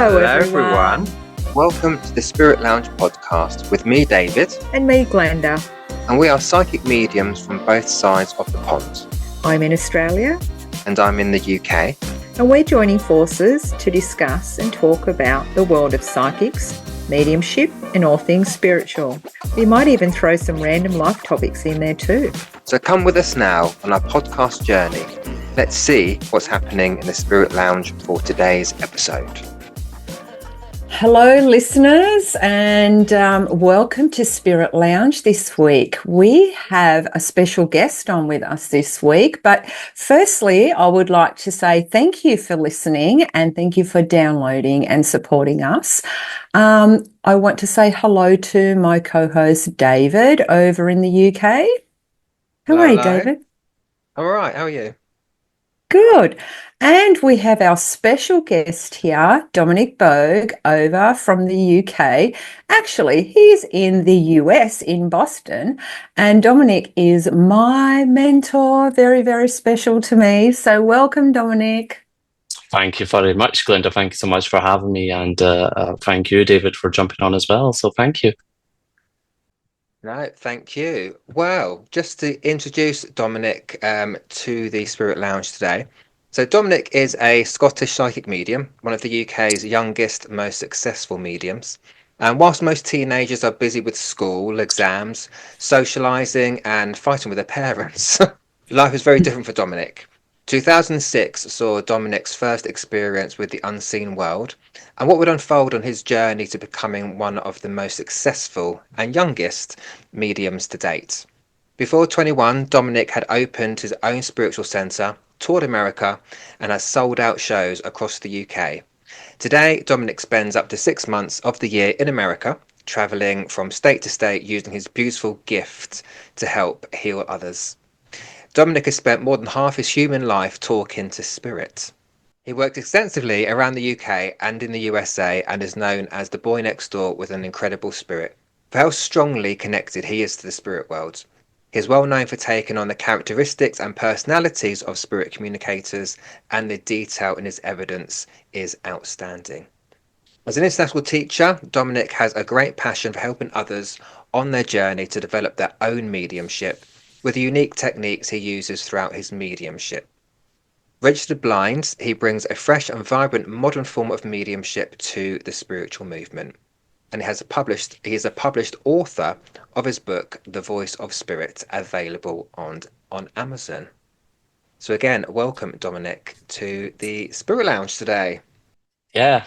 Hello everyone. Welcome to the Spirit Lounge podcast with me, David. And me, Glenda. And we are psychic mediums from both sides of the pond. I'm in Australia. And I'm in the UK. And we're joining forces to discuss and talk about the world of psychics, mediumship, and all things spiritual. We might even throw some random life topics in there too. So come with us now on our podcast journey. Let's see what's happening in the Spirit Lounge for today's episode. Hello, listeners, and welcome to Spirit Lounge this week. We have a special guest on with us this week, but firstly, I would like to say thank you for listening and thank you for downloading and supporting us. I want to say hello to my co-host David over in the UK. How are you, David? I'm all right. How are you? Good. And we have our special guest here, Dominic Boag, over from the UK. Actually, he's in the US, in Boston. And Dominic is my mentor, very, very special to me. So welcome, Dominic. Thank you very much, Glenda. Thank you so much for having me. And thank you, David, for jumping on as well. So thank you. Right, thank you. Well, just to introduce Dominic to the Spirit Lounge today. So Dominic is a Scottish psychic medium, one of the UK's youngest, most successful mediums. And whilst most teenagers are busy with school, exams, socialising and fighting with their parents, life is very different for Dominic. 2006 saw Dominic's first experience with the unseen world and what would unfold on his journey to becoming one of the most successful and youngest mediums to date. Before 21, Dominic had opened his own spiritual centre, toured America, and has sold out shows across the UK. Today, Dominic spends up to 6 months of the year in America, travelling from state to state using his beautiful gift to help heal others. Dominic has spent more than half his human life talking to spirit. He worked extensively around the UK and in the USA and is known as the boy next door with an incredible spirit, for how strongly connected he is to the spirit world. He is well known for taking on the characteristics and personalities of spirit communicators, and the detail in his evidence is outstanding. As an international teacher, Dominic has a great passion for helping others on their journey to develop their own mediumship, with the unique techniques he uses throughout his mediumship. Registered blind, he brings a fresh and vibrant modern form of mediumship to the spiritual movement. And he is a published author of his book, The Voice of Spirit, available on Amazon. So again, welcome, Dominic, to the Spirit Lounge today. Yeah.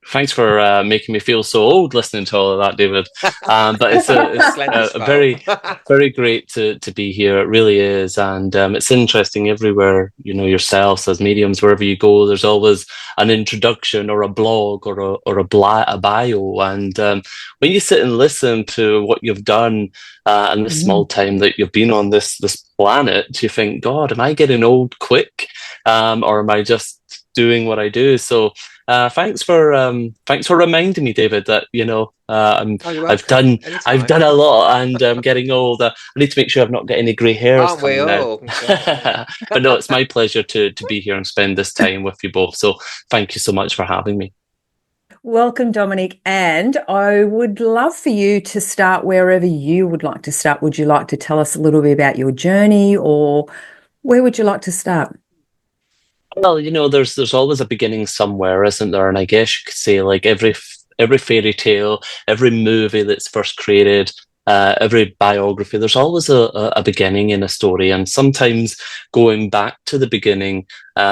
Thanks for making me feel so old listening to all of that, David. But it's a very, very great to be here. It really is. And it's interesting everywhere, yourselves as mediums, wherever you go, there's always an introduction or a blog or a bio. And when you sit and listen to what you've done in the small time that you've been on this planet, you think, God, am I getting old quick? Or am I just doing what I do? So thanks for reminding me, David, that I've done a lot and I'm getting old. I need to make sure I've not got any grey hairs. Aren't we all? But no, it's my pleasure to be here and spend this time with you both. So thank you so much for having me. Welcome, Dominic. And I would love for you to start wherever you would like to start. Would you like to tell us a little bit about your journey, or where would you like to start? Well, there's always a beginning somewhere, isn't there? And I guess you could say, like every fairy tale, every movie that's first created, every biography, there's always a beginning in a story. And sometimes going back to the beginning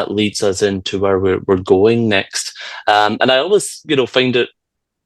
leads us into where we're going next. And I always, find it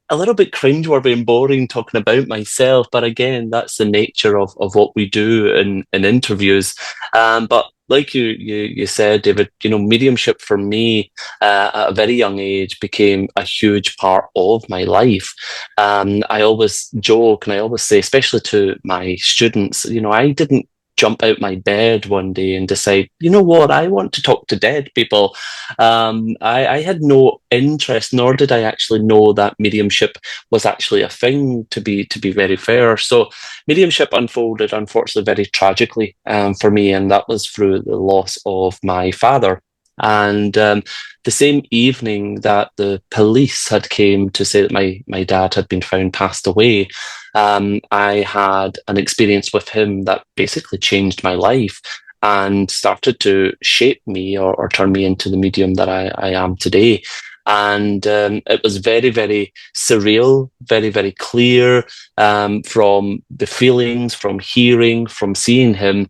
a little bit cringeworthy and boring talking about myself. But again, that's the nature of what we do in interviews. But like you said, David, mediumship for me at a very young age became a huge part of my life. I always joke and I always say, especially to my students, I didn't jump out my bed one day and decide, you know what, I want to talk to dead people. I had no interest, nor did I actually know that mediumship was actually a thing, to be very fair. So mediumship unfolded, unfortunately, very tragically for me, and that was through the loss of my father. And the same evening that the police had came to say that my dad had been found passed away, I had an experience with him that basically changed my life and started to shape me or turn me into the medium that I am today. And it was very, very surreal, very, very clear, from the feelings, from hearing, from seeing him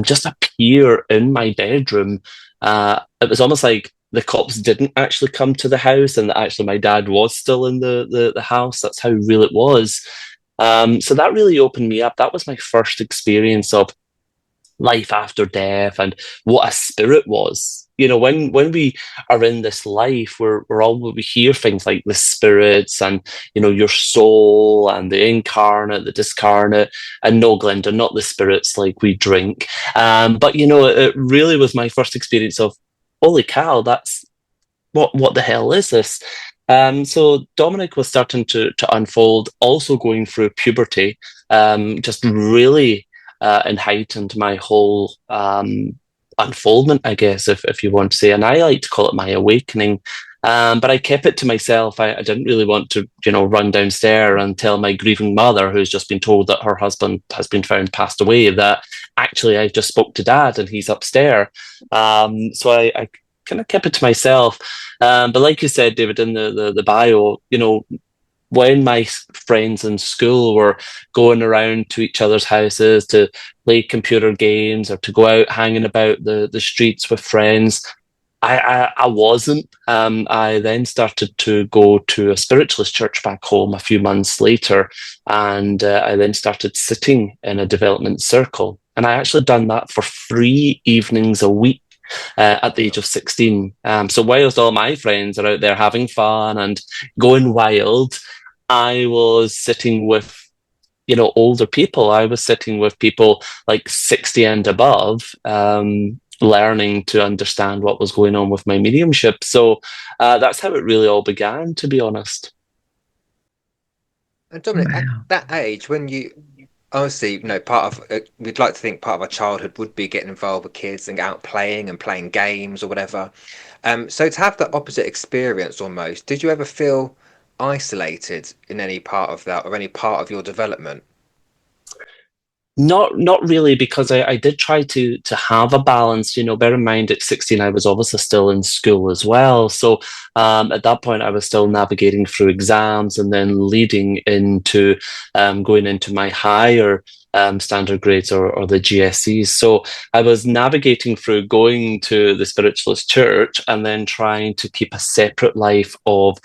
just appear in my bedroom. It was almost like the cops didn't actually come to the house and that actually my dad was still in the house. That's how real it was. So that really opened me up. That was my first experience of life after death and what a spirit was. You know, when we are in this life, we hear things like the spirits and, you know, your soul and the incarnate, the discarnate, and no, Glenda, not the spirits like we drink. But you know, it really was my first experience of, holy cow, that's what the hell is this? So Dominic was starting to unfold, also going through puberty, just really and heightened my whole unfoldment, I guess, if you want to say. And I like to call it my awakening. But I kept it to myself. I didn't really want to, you know, run downstairs and tell my grieving mother, who's just been told that her husband has been found passed away, that actually I just spoke to Dad and he's upstairs. So I kind of kept it to myself. But like you said, David, in the bio, you know, when my friends in school were going around to each other's houses to play computer games or to go out hanging about the streets with friends, I wasn't. I then started to go to a spiritualist church back home a few months later, and I then started sitting in a development circle. And I actually done that for 3 evenings a week. At the age of 16. So whilst all my friends are out there having fun and going wild, I was sitting with, you know, older people. I was sitting with people like 60 and above, learning to understand what was going on with my mediumship. So that's how it really all began, to be honest. And Dominic, at Wow. that age, when you obviously, you know, part of we'd like to think part of our childhood would be getting involved with kids and out playing and playing games or whatever. So to have that opposite experience almost, did you ever feel isolated in any part of that or any part of your development? Not really, because I did try to have a balance. You know, bear in mind at 16 I was obviously still in school as well. So at that point I was still navigating through exams and then leading into going into my higher standard grades or the GSEs. So I was navigating through going to the spiritualist church and then trying to keep a separate life of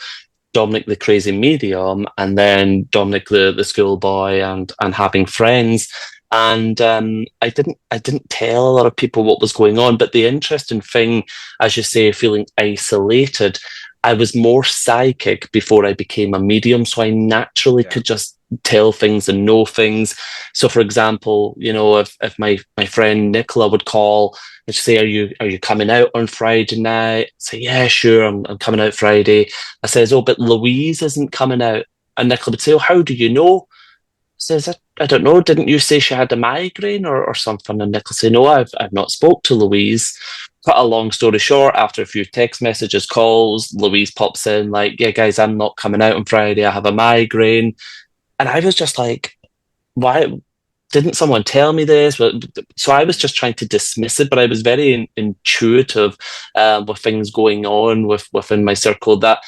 Dominic the crazy medium and then Dominic the schoolboy and having friends. And I didn't tell a lot of people what was going on. But the interesting thing, as you say, feeling isolated, I was more psychic before I became a medium, so I naturally Yeah. could just tell things and know things. So, for example, you know, if my friend Nicola would call and say, "Are you coming out on Friday night?" I say, "Yeah, sure, I'm coming out Friday." I says, "Oh, but Louise isn't coming out." And Nicola would say, "Oh, how do you know?" Says, I don't know, didn't you say she had a migraine or something? And Nicholas say, no, I've not spoke to Louise. Cut a long story short, after a few text messages, calls, Louise pops in like, yeah, guys, I'm not coming out on Friday. I have a migraine. And I was just like, why didn't someone tell me this? So I was just trying to dismiss it, but I was very intuitive with things going on within my circle that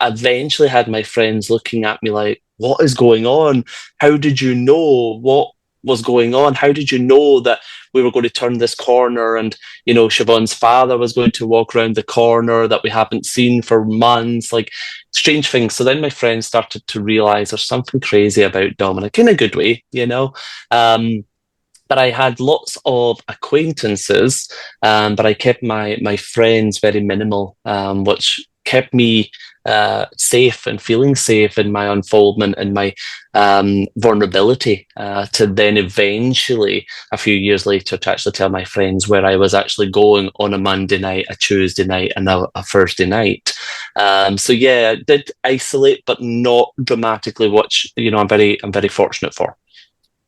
eventually had my friends looking at me like, what is going on? How did you know what was going on? How did you know that we were going to turn this corner and, you know, Siobhan's father was going to walk around the corner that we haven't seen for months? Like, strange things. So then my friends started to realize there's something crazy about Dominic in a good way, you know? But I had lots of acquaintances, but I kept my friends very minimal, which kept me safe and feeling safe in my unfoldment and my vulnerability to then eventually, a few years later, to actually tell my friends where I was actually going on a Monday night, a Tuesday night, and a Thursday night. So yeah, I did isolate, but not dramatically, which, you know, I'm very fortunate for.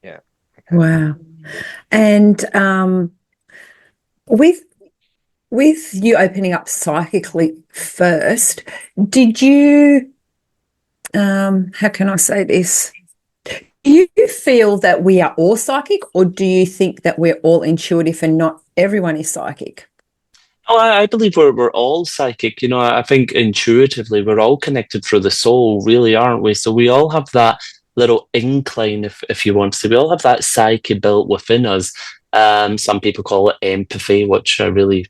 Yeah. Okay. Wow. And with with you opening up psychically first, did you, how can I say this? Do you feel that we are all psychic, or do you think that we're all intuitive and not everyone is psychic? Oh, I believe we're all psychic. You know, I think intuitively we're all connected through the soul, really, aren't we? So we all have that little incline, if you want to. We all have that psyche built within us. Some people call it empathy, which I really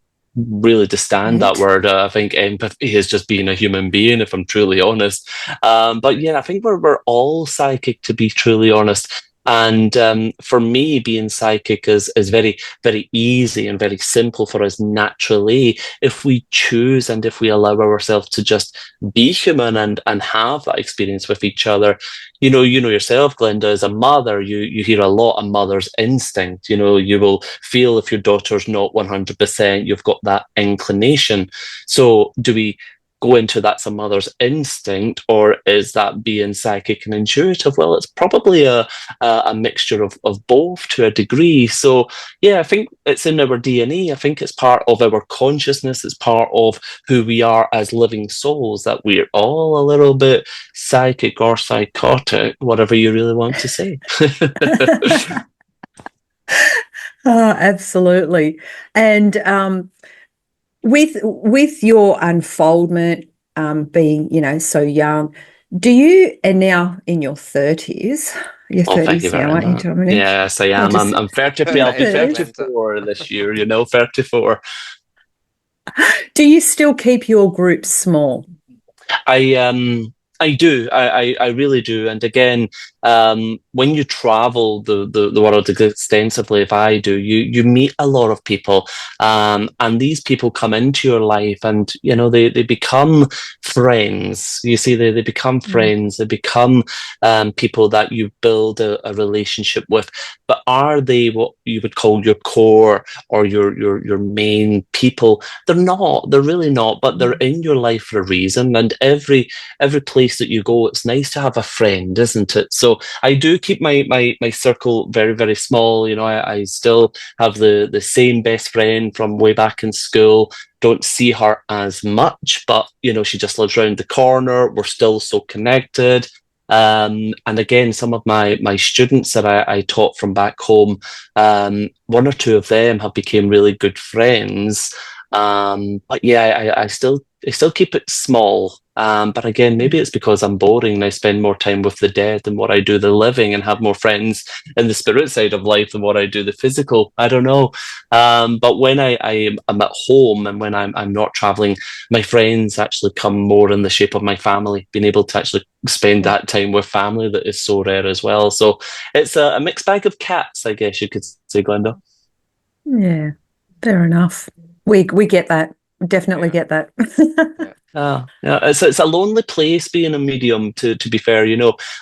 disdain that Right. word. I think empathy is just being a human being, if I'm truly honest. But yeah, I think we're all psychic, to be truly honest. And for me, being psychic is very, very easy and very simple for us naturally if we choose and if we allow ourselves to just be human and have that experience with each other. You know yourself, Glenda, as a mother, you hear a lot of mother's instinct. You know, you will feel if your daughter's not 100%, you've got that inclination. So do we go into that's a mother's instinct, or is that being psychic and intuitive? Well, it's probably a mixture of both to a degree. So yeah, I think it's in our DNA. I think it's part of our consciousness. It's part of who we are as living souls, that we're all a little bit psychic or psychotic, whatever you really want to say. Oh, absolutely. And with your unfoldment, being, so young, do you, and now in your 30s, your Oh, thank you 30s now, very aren't you, much. Dominic? Yes, I I am. just I'm 33. I'll That be is it, perfect. Glenda. 34 this year, 34. Do you still keep your group small? I do. I really do. And again, when you travel the world extensively, if I do, you meet a lot of people, and these people come into your life, and they become friends. You see, they become friends. They become people that you build a relationship with. But are they what you would call your core or your main people? They're not. They're really not. But they're in your life for a reason. And every place that you go, it's nice to have a friend, isn't it? So I do keep my circle very, very small. I still have the same best friend from way back in school. Don't see her as much, but she just lives around the corner. We're still so connected. And again, some of my students that I taught from back home, one or two of them have become really good friends. But yeah, I still keep it small. But again, maybe it's because I'm boring and I spend more time with the dead than what I do the living, and have more friends in the spirit side of life than what I do the physical. I don't know. But when I'm at home and when I'm not traveling, my friends actually come more in the shape of my family, being able to actually spend that time with family that is so rare as well. So it's a mixed bag of cats, I guess you could say, Glenda. Yeah, fair enough. We get that. Definitely get that. Yeah, it's a lonely place being a medium. To be fair,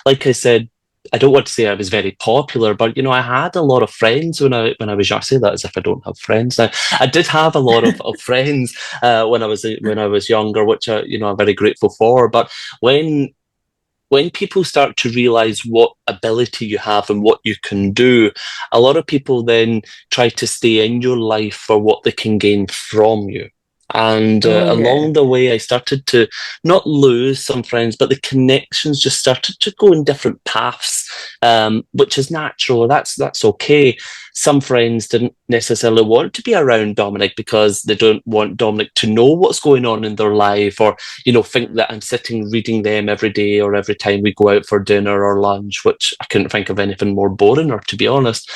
like I said, I don't want to say I was very popular, but I had a lot of friends when I was young. I say that as if I don't have friends now. I did have a lot of friends when I was younger, which I'm very grateful for. But when people start to realize what ability you have and what you can do, a lot of people then try to stay in your life for what they can gain from you. And Oh, yeah. along the way, I started to not lose some friends, but the connections just started to go in different paths, which is natural. That's okay. Some friends didn't necessarily want to be around Dominic because they don't want Dominic to know what's going on in their life, or think that I'm sitting reading them every day or every time we go out for dinner or lunch, which I couldn't think of anything more boring, or to be honest.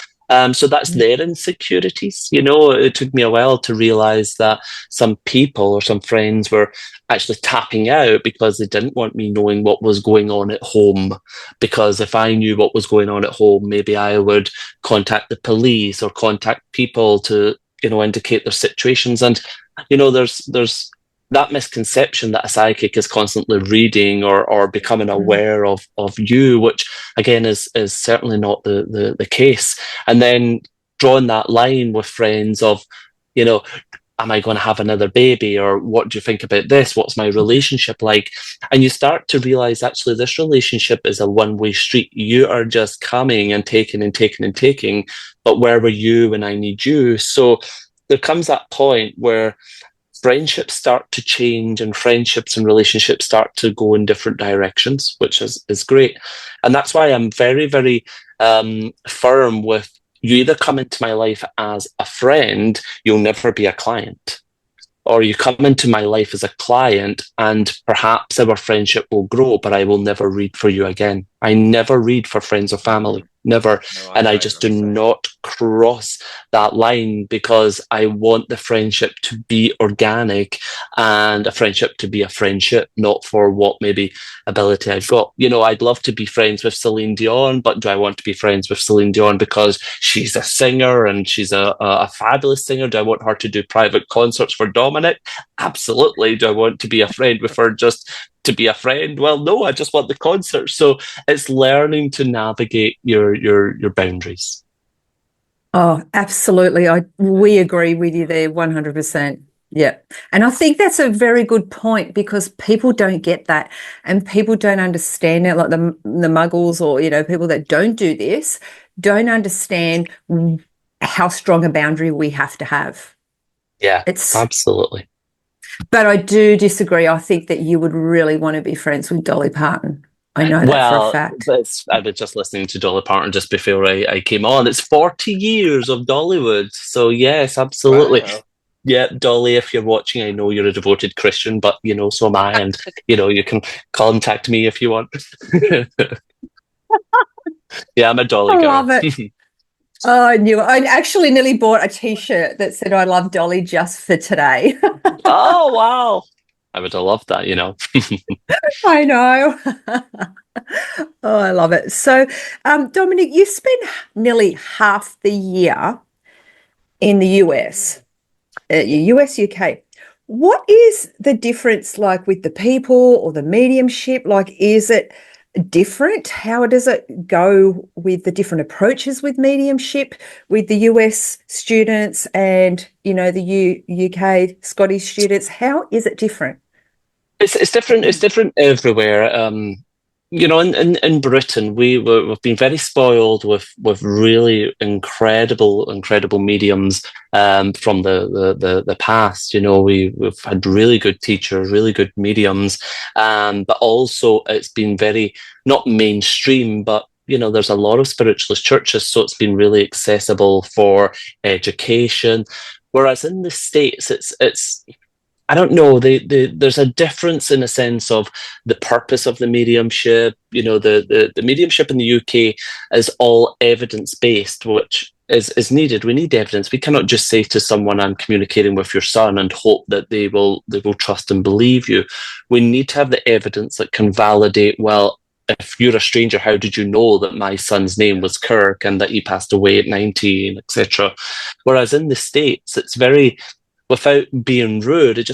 So that's their insecurities. It took me a while to realize that some people or some friends were actually tapping out because they didn't want me knowing what was going on at home. Because if I knew what was going on at home, maybe I would contact the police or contact people to, indicate their situations. And, there's that misconception that a psychic is constantly reading or becoming aware of you, which again is certainly not the case. And then drawing that line with friends of, am I going to have another baby, or what do you think about this? What's my relationship like? And you start to realize actually this relationship is a one-way street. You are just coming and taking and taking and taking, but where were you when I need you? So there comes that point where friendships start to change and friendships and relationships start to go in different directions, which is great. And that's why I'm very, very firm with, you either come into my life as a friend, you'll never be a client. Or you come into my life as a client and perhaps our friendship will grow, but I will never read for you again. I never read for friends or family, never. No, And I just do not cross that line, because I want the friendship to be organic and a friendship to be a friendship, not for what maybe ability I've got. You know, I'd love to be friends with Celine Dion, but do I want to be friends with Celine Dion because she's a singer and she's a fabulous singer? Do I want her to do private concerts for Dominic? Absolutely. Do I want to be a friend with her just to be a friend? Well, no, I just want the concert. So it's learning to navigate your boundaries. Oh, absolutely. We agree with you there 100%. Yeah. And I think that's a very good point, because people don't get that, and people don't understand it, like the muggles, or, you know, people that don't do this don't understand how strong a boundary we have to have. Yeah, absolutely. But I do disagree. I think that you would really want to be friends with Dolly Parton. I know that for a fact. I was just listening to Dolly Parton just before I came on. It's 40 years of Dollywood. So yes, absolutely. Wow. Yeah, Dolly, if you're watching, I know you're a devoted Christian, but, you know, so am I. And, you know, you can contact me if you want. Yeah, I'm a Dolly girl. I love it. Oh, I knew it. I actually nearly bought a T-shirt that said "I love Dolly" just for today. Oh, wow. I would have loved that, you know. I know. Oh, I love it. So, Dominic, you spent nearly half the year in the US, UK. What is the difference like with the people or the mediumship? Like, is it different? How does it go with the different approaches with mediumship with the US students and, you know, the UK Scottish students? How is it different? It's different. It's different everywhere. You know, in Britain, we've been very spoiled with really incredible mediums from the past. You know, we've had really good teachers, really good mediums, but also it's been very not mainstream, but, you know, there's a lot of spiritualist churches, so it's been really accessible for education. Whereas in the States, it's I don't know. There's a difference in a sense of the purpose of the mediumship. You know, the mediumship in the UK is all evidence based, which is needed. We need evidence. We cannot just say to someone, "I'm communicating with your son," and hope that they will trust and believe you. We need to have the evidence that can validate. Well, if you're a stranger, how did you know that my son's name was Kirk and that he passed away at 19, etc.? Whereas in the States, it's very, without being rude, it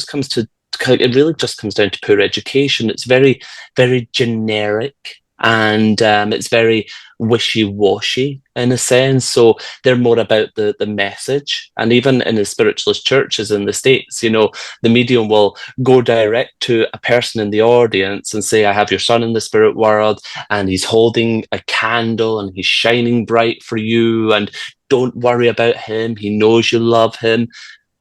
really just comes down to poor education. It's very, very generic, and it's very wishy-washy in a sense. So they're more about the message. And even in the spiritualist churches in the States, you know, the medium will go direct to a person in the audience and say, "I have your son in the spirit world, and he's holding a candle and he's shining bright for you, and don't worry about him. He knows you love him."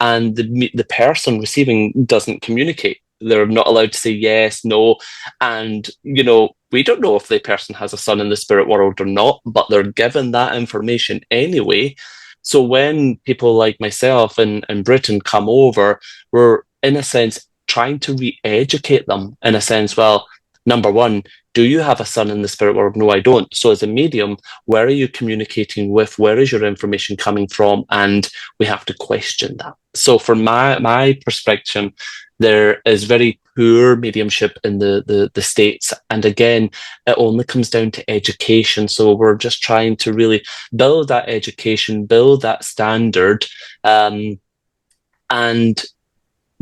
And the person receiving doesn't communicate. They're not allowed to say yes, no. And, you know, we don't know if the person has a son in the spirit world or not, but they're given that information anyway. So when people like myself in Britain come over, we're, in a sense, trying to re-educate them in a sense. Well, number one, do you have a son in the spirit world? No, I don't. So as a medium, where are you communicating with? Where is your information coming from? And we have to question that. So from my perspective, there is very poor mediumship in the States. And again, it only comes down to education. So we're just trying to really build that education, build that standard. And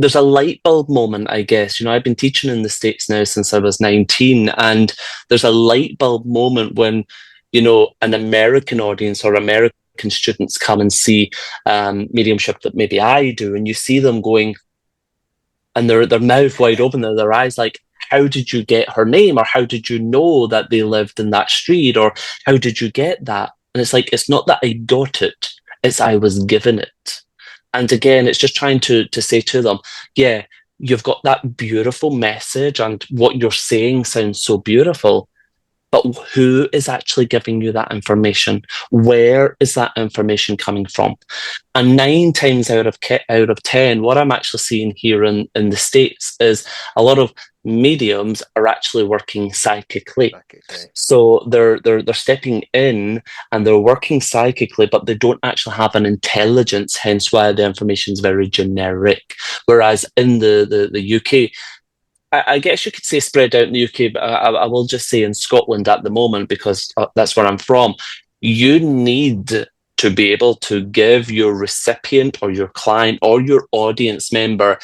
there's a light bulb moment, I guess. You know, I've been teaching in the States now since I was 19, and there's a light bulb moment when, you know, an American audience or American students come and see mediumship that maybe I do, and you see them going, and their mouth wide open, their eyes like, "How did you get her name?" Or "How did you know that they lived in that street?" Or "How did you get that?" And it's like, it's not that I got it, it's I was given it. And again, it's just trying to say to them, yeah, you've got that beautiful message and what you're saying sounds so beautiful, but who is actually giving you that information? Where is that information coming from? And 9 times out of 10, what I'm actually seeing here in the States is a lot of mediums are actually working psychically. So they're stepping in and they're working psychically, but they don't actually have an intelligence, hence why the information is very generic. Whereas in the UK, I guess you could say spread out in the UK, but I will just say in Scotland at the moment, because that's where I'm from, you need to be able to give your recipient or your client or your audience member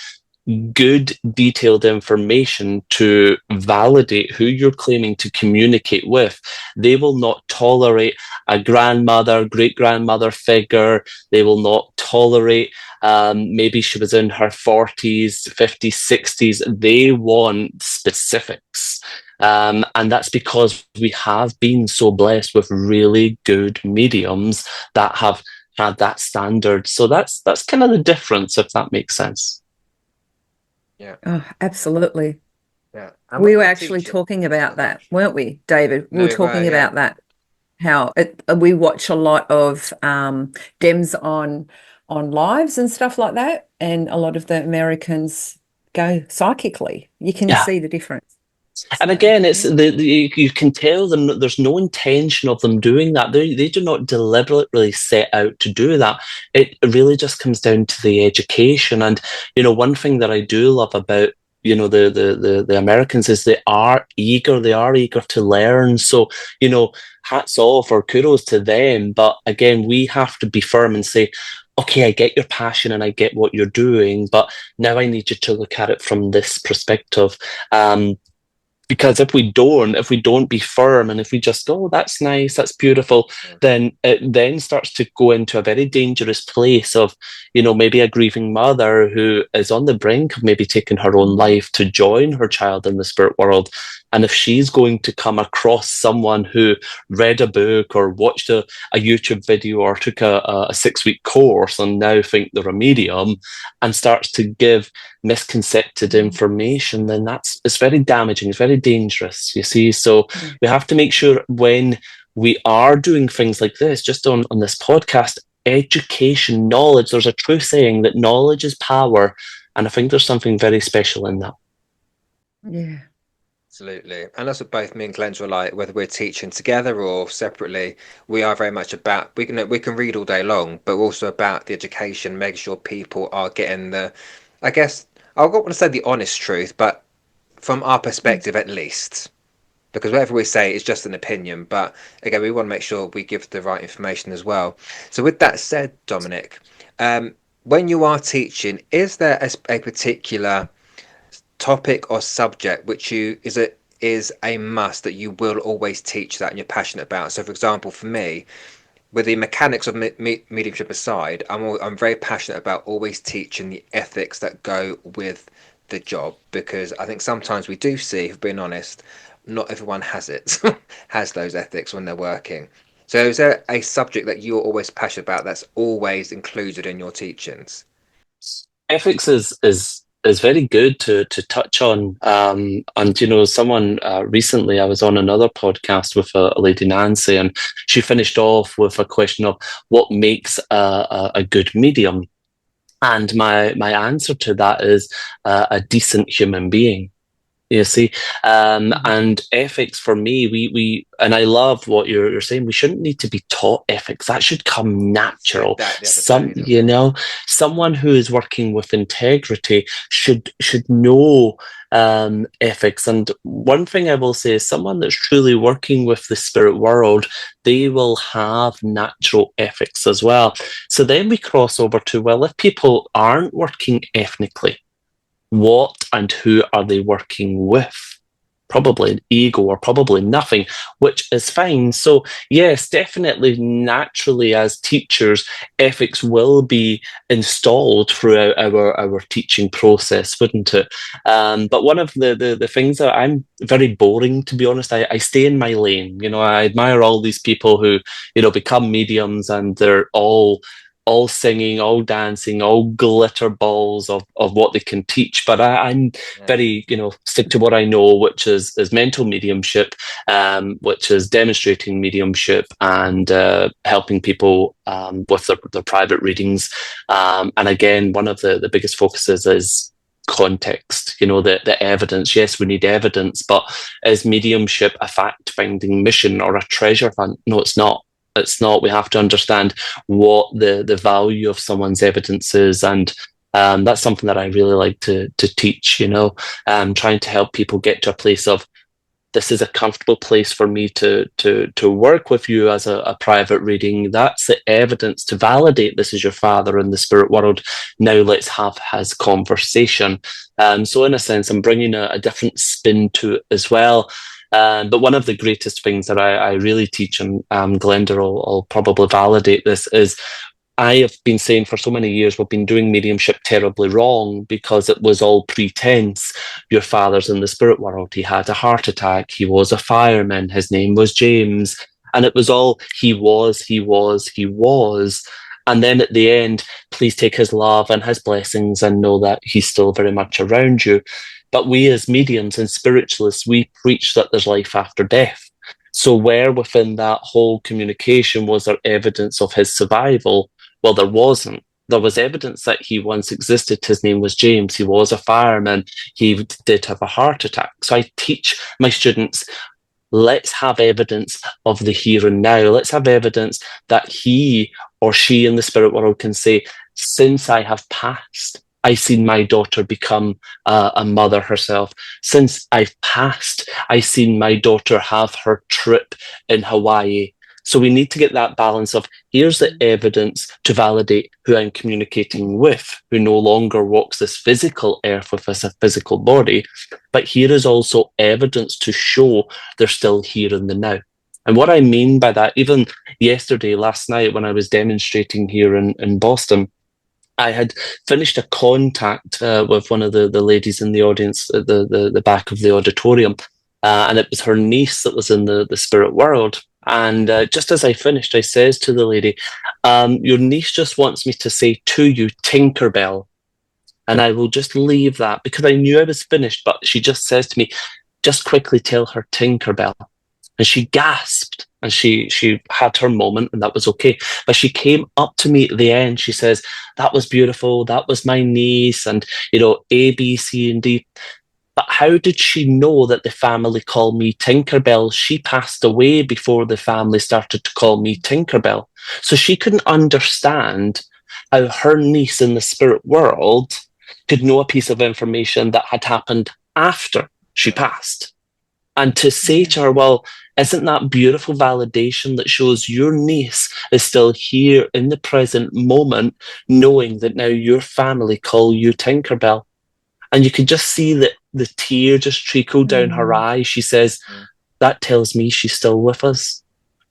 good detailed information to validate who you're claiming to communicate with. They will not tolerate a grandmother, great-grandmother figure. They will not tolerate maybe she was in her 40s, 50s, 60s. They want specifics. And that's because we have been so blessed with really good mediums that have had that standard. So that's kind of the difference, if that makes sense. Yeah. Oh, absolutely. Yeah. We were actually talking about that, weren't we, David? We were talking about that, how we watch a lot of dems on lives and stuff like that, and a lot of the Americans go psychically. You can see the difference. And again, it's you can tell them there's no intention of them doing that. They do not deliberately set out to do that. It really just comes down to the education. And one thing that I do love about the Americans is they are eager to learn. So hats off or kudos to them. But again, we have to be firm and say, okay, I get your passion and I get what you're doing, but now I need you to look at it from this perspective. Because if we don't be firm, and if we just go, oh, that's nice, that's beautiful, then it then starts to go into a very dangerous place of, maybe a grieving mother who is on the brink of maybe taking her own life to join her child in the spirit world. And if she's going to come across someone who read a book or watched a YouTube video or took a 6-week course and now think they're a medium and starts to give misconcepted information, then it's very damaging, it's very dangerous, you see. So we have to make sure when we are doing things like this, just on this podcast, education, knowledge, there's a true saying that knowledge is power, and I think there's something very special in that. Yeah. Absolutely. And that's what both me and Glenda are like, whether we're teaching together or separately, we are very much about, we can read all day long, but also about the education, making sure people are getting I guess, I don't want to say the honest truth, but from our perspective at least. Because whatever we say is just an opinion, but again, we want to make sure we give the right information as well. So with that said, Dominic, when you are teaching, is there a particular topic or subject which is a must that you will always teach that and you're passionate about? So for example, for me, with the mechanics of mediumship aside, I'm very passionate about always teaching the ethics that go with the job, because I think sometimes we do see, if being honest, not everyone has those ethics when they're working. So is there a subject that you're always passionate about that's always included in your teachings? Ethics is very good to touch on. And, someone recently, I was on another podcast with a lady, Nancy, and she finished off with a question of what makes a good medium. And my answer to that is a decent human being. You see, and ethics for me, we and I love what you're saying. We shouldn't need to be taught ethics. That should come natural. Someone who is working with integrity should know ethics. And one thing I will say is, someone that's truly working with the spirit world, they will have natural ethics as well. So then we cross over to, well, if people aren't working ethnically, what and who are they working with? Probably an ego or probably nothing, which is fine. So yes, definitely, naturally, as teachers, ethics will be installed throughout our teaching process, wouldn't it? But one of the things that I'm very boring, to be honest, I stay in my lane. I admire all these people who, become mediums, and they're all all singing, all dancing, all glitter balls of what they can teach. But I'm very, stick to what I know, which is mental mediumship, which is demonstrating mediumship and helping people with their private readings. And again, one of the biggest focuses is context, the evidence. Yes, we need evidence, but is mediumship a fact-finding mission or a treasure hunt? No, it's not. It's not. We have to understand what the value of someone's evidence is, and that's something that I really like to teach. Trying to help people get to a place of, this is a comfortable place for me to work with you as a private reading. That's the evidence to validate this is your father in the spirit world. Now let's have his conversation. So in a sense, I'm bringing a different spin to it as well. But one of the greatest things that I really teach, and Glenda will probably validate this, is I have been saying for so many years we've been doing mediumship terribly wrong because it was all pretense. Your father's in the spirit world. He had a heart attack. He was a fireman. His name was James. And it was all he was. And then at the end, please take his love and his blessings and know that he's still very much around you. But we as mediums and spiritualists, we preach that there's life after death. So where within that whole communication was there evidence of his survival? Well, there wasn't. There was evidence that he once existed. His name was James. He was a fireman. He did have a heart attack. So I teach my students, let's have evidence of the here and now. Let's have evidence that he or she in the spirit world can say, since I have passed, I've seen my daughter become a mother herself. Since I've passed, I've seen my daughter have her trip in Hawaii. So we need to get that balance of, here's the evidence to validate who I'm communicating with, who no longer walks this physical earth with us, a physical body. But here is also evidence to show they're still here in the now. And what I mean by that, even yesterday, last night, when I was demonstrating here in Boston, I had finished a contact with one of the ladies in the audience at the back of the auditorium. And it was her niece that was in the spirit world. And just as I finished, I says to the lady, your niece just wants me to say to you, Tinkerbell. And I will just leave that because I knew I was finished. But she just says to me, just quickly tell her Tinkerbell. And she gasped and she had her moment, and that was okay. But she came up to me at the end. She says, that was beautiful. That was my niece. And, A, B, C, and D. But how did she know that the family called me Tinkerbell? She passed away before the family started to call me Tinkerbell. So she couldn't understand how her niece in the spirit world could know a piece of information that had happened after she passed. And to say to her, well, isn't that beautiful validation that shows your niece is still here in the present moment, knowing that now your family call you Tinkerbell? And you could just see that the tear just trickle down her eye. She says, that tells me she's still with us.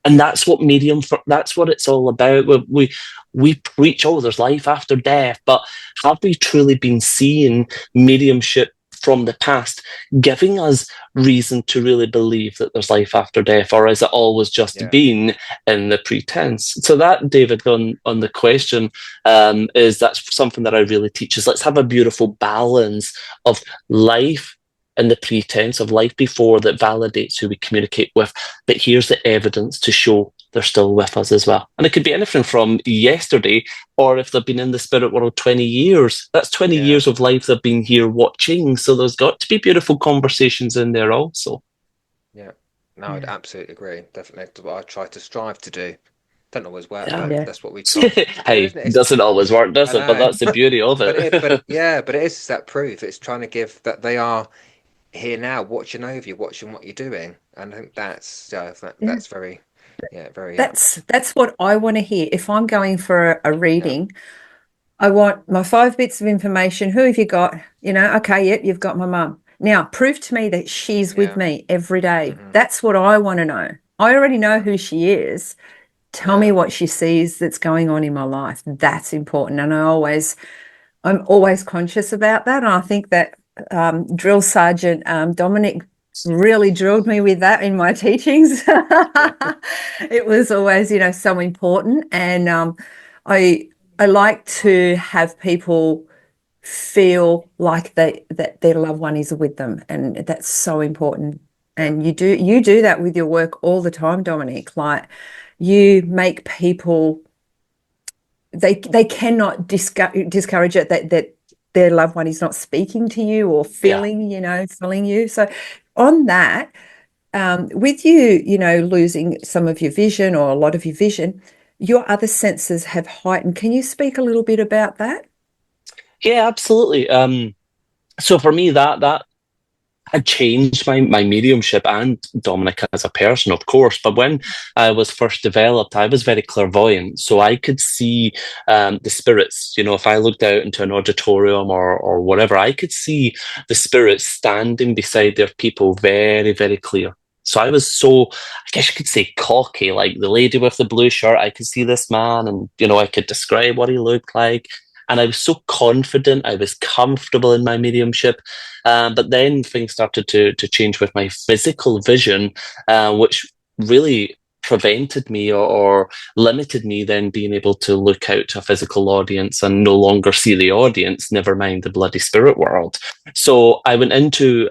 And that's what that's what it's all about. We preach, there's life after death, but have we truly been seeing mediumship from the past giving us reason to really believe that there's life after death, or has it always just been in the pretense? So that, David, on the question, that's something that I really teach, is let's have a beautiful balance of life and the pretense of life before that validates who we communicate with. But here's the evidence to show they're still with us as well. And it could be anything from yesterday, or if they've been in the spirit world 20 years, that's 20 years of life they've been here watching. So there's got to be beautiful conversations in there also. Yeah, no, I'd absolutely agree. Definitely. That's what I try to strive to do. Don't always work, but that's what we try. Hey, it doesn't always work, does it? But that's the beauty of it. but it is that proof. It's trying to give that they are here now, watching over you, watching what you're doing. And I think that's very, very. That's what I want to hear. If I'm going for a reading, I want my 5 bits of information. Who have you got? Okay, yep, you've got my mum. Now, prove to me that she's with me every day. Mm-hmm. That's what I want to know. I already know who she is. Tell me what she sees that's going on in my life. That's important. And I'm always conscious about that. And I think that Drill Sergeant Dominic really drilled me with that in my teachings. It was always, so important. And I like to have people feel like that their loved one is with them, and that's so important. And you do that with your work all the time, Dominic. Like, you make people, they cannot discourage it that their loved one is not speaking to you or feeling you. So on that, with you losing some of your vision or a lot of your vision, your other senses have heightened. Can you speak a little bit about that? Yeah, absolutely. So for me, that had changed my mediumship and Dominic as a person, of course. But when I was first developed, I was very clairvoyant, so I could see the spirits. If I looked out into an auditorium or whatever, I could see the spirits standing beside their people very, very clear. So I was so, I guess you could say, cocky, like the lady with the blue shirt. I could see this man, and I could describe what he looked like. And I was so confident, I was comfortable in my mediumship. But then things started to change with my physical vision, which really prevented me or limited me then being able to look out to a physical audience and no longer see the audience, never mind the bloody spirit world. So I went into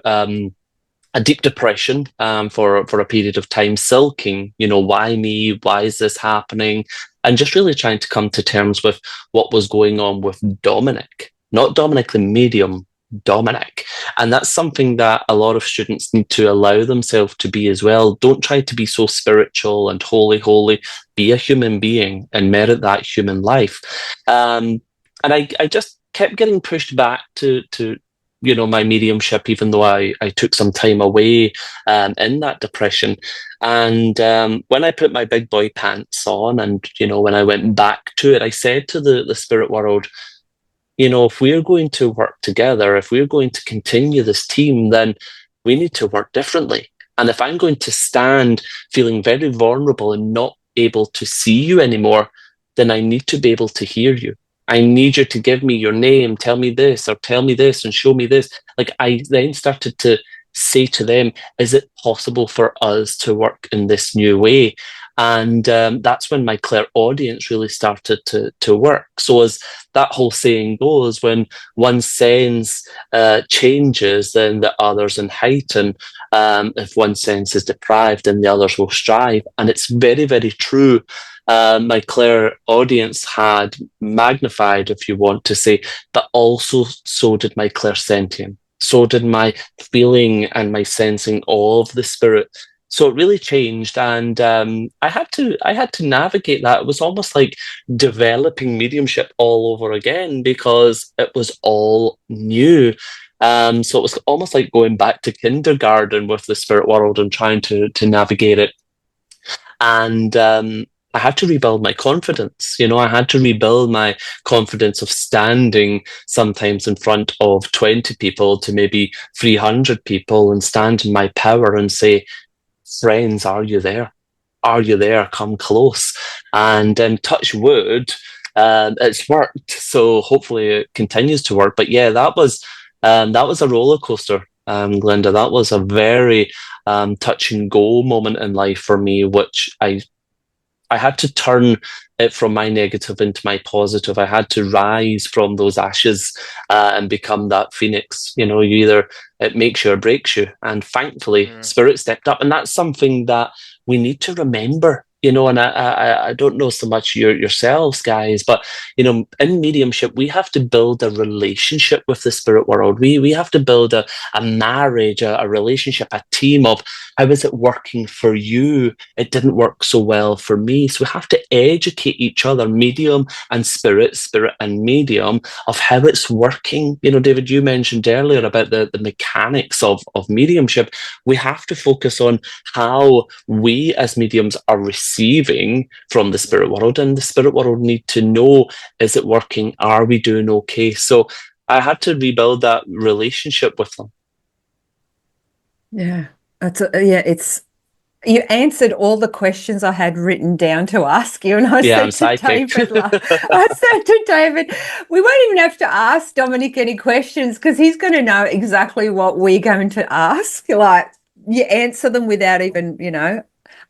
a deep depression for a period of time, sulking, why me? Why is this happening? And just really trying to come to terms with what was going on with Dominic, not Dominic the medium, Dominic. And that's something that a lot of students need to allow themselves to be as well. Don't try to be so spiritual and holy. Be a human being and merit that human life. And I just kept getting pushed back to my mediumship, even though I took some time away in that depression. And when I put my big boy pants on and, when I went back to it, I said to the spirit world, if we're going to work together, if we're going to continue this team, then we need to work differently. And if I'm going to stand feeling very vulnerable and not able to see you anymore, then I need to be able to hear you. I need you to give me your name, tell me this, or tell me this and show me this. Like, I then started to say to them, is it possible for us to work in this new way? And that's when my clairaudience really started to work. So as that whole saying goes, when one sense changes, then the others in heighten. If one sense is deprived, then the others will strive. And it's very, very true. My clairaudience had magnified, if you want to say, but also so did my clairsentient. So did my feeling and my sensing of the spirit. So it really changed, and I had to navigate that. It was almost like developing mediumship all over again because it was all new. So it was almost like going back to kindergarten with the spirit world and trying to navigate it. And I had to rebuild my confidence. I had to rebuild my confidence of standing sometimes in front of 20 people to maybe 300 people and stand in my power and say, friends, are you there? Are you there? Come close. And touch wood, it's worked. So hopefully it continues to work. But yeah, that was a roller coaster, Glenda. That was a very touch and go moment in life for me, which I had to turn it from my negative into my positive. I had to rise from those ashes and become that phoenix. Either it makes you or breaks you. And thankfully, Spirit stepped up. And that's something that we need to remember. And I don't know so much yourselves, guys, but, in mediumship, we have to build a relationship with the spirit world. We have to build a marriage, a relationship, a team of how is it working for you? It didn't work so well for me. So we have to educate each other, medium and spirit and medium, of how it's working. David, you mentioned earlier about the mechanics of mediumship. We have to focus on how we as mediums are receiving from the spirit world, and the spirit world need to know, is it working? Are we doing okay? So I had to rebuild that relationship with them. Yeah, it's you answered all the questions I had written down to ask you, and I I'm said to psychic. David, I said to David, we won't even have to ask Dominic any questions because he's going to know exactly what we're going to ask. Like, you answer them without even,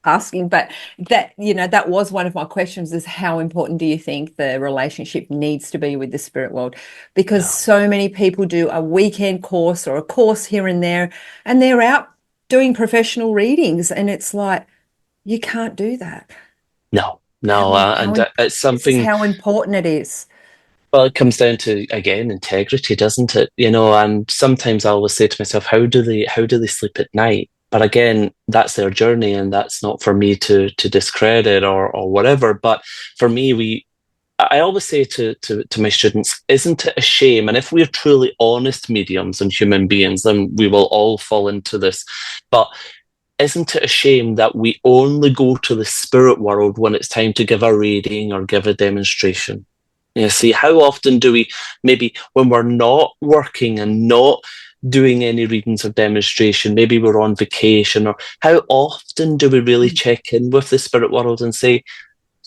asking, but that, that was one of my questions, is how important do you think the relationship needs to be with the spirit world? Because so many people do a weekend course or a course here and there, and they're out doing professional readings, and it's like, you can't do that. No, it's something. This is how important it is. Well, it comes down to, again, integrity, doesn't it? And sometimes I always say to myself, how do they sleep at night? But again, that's their journey, and that's not for me to discredit or whatever. But for me, I always say to my students, isn't it a shame? And if we're truly honest mediums and human beings, then we will all fall into this. But isn't it a shame that we only go to the spirit world when it's time to give a reading or give a demonstration? You see, how often do we, maybe when we're not working and not doing any readings or demonstration, maybe we're on vacation, or how often do we really check in with the spirit world and say,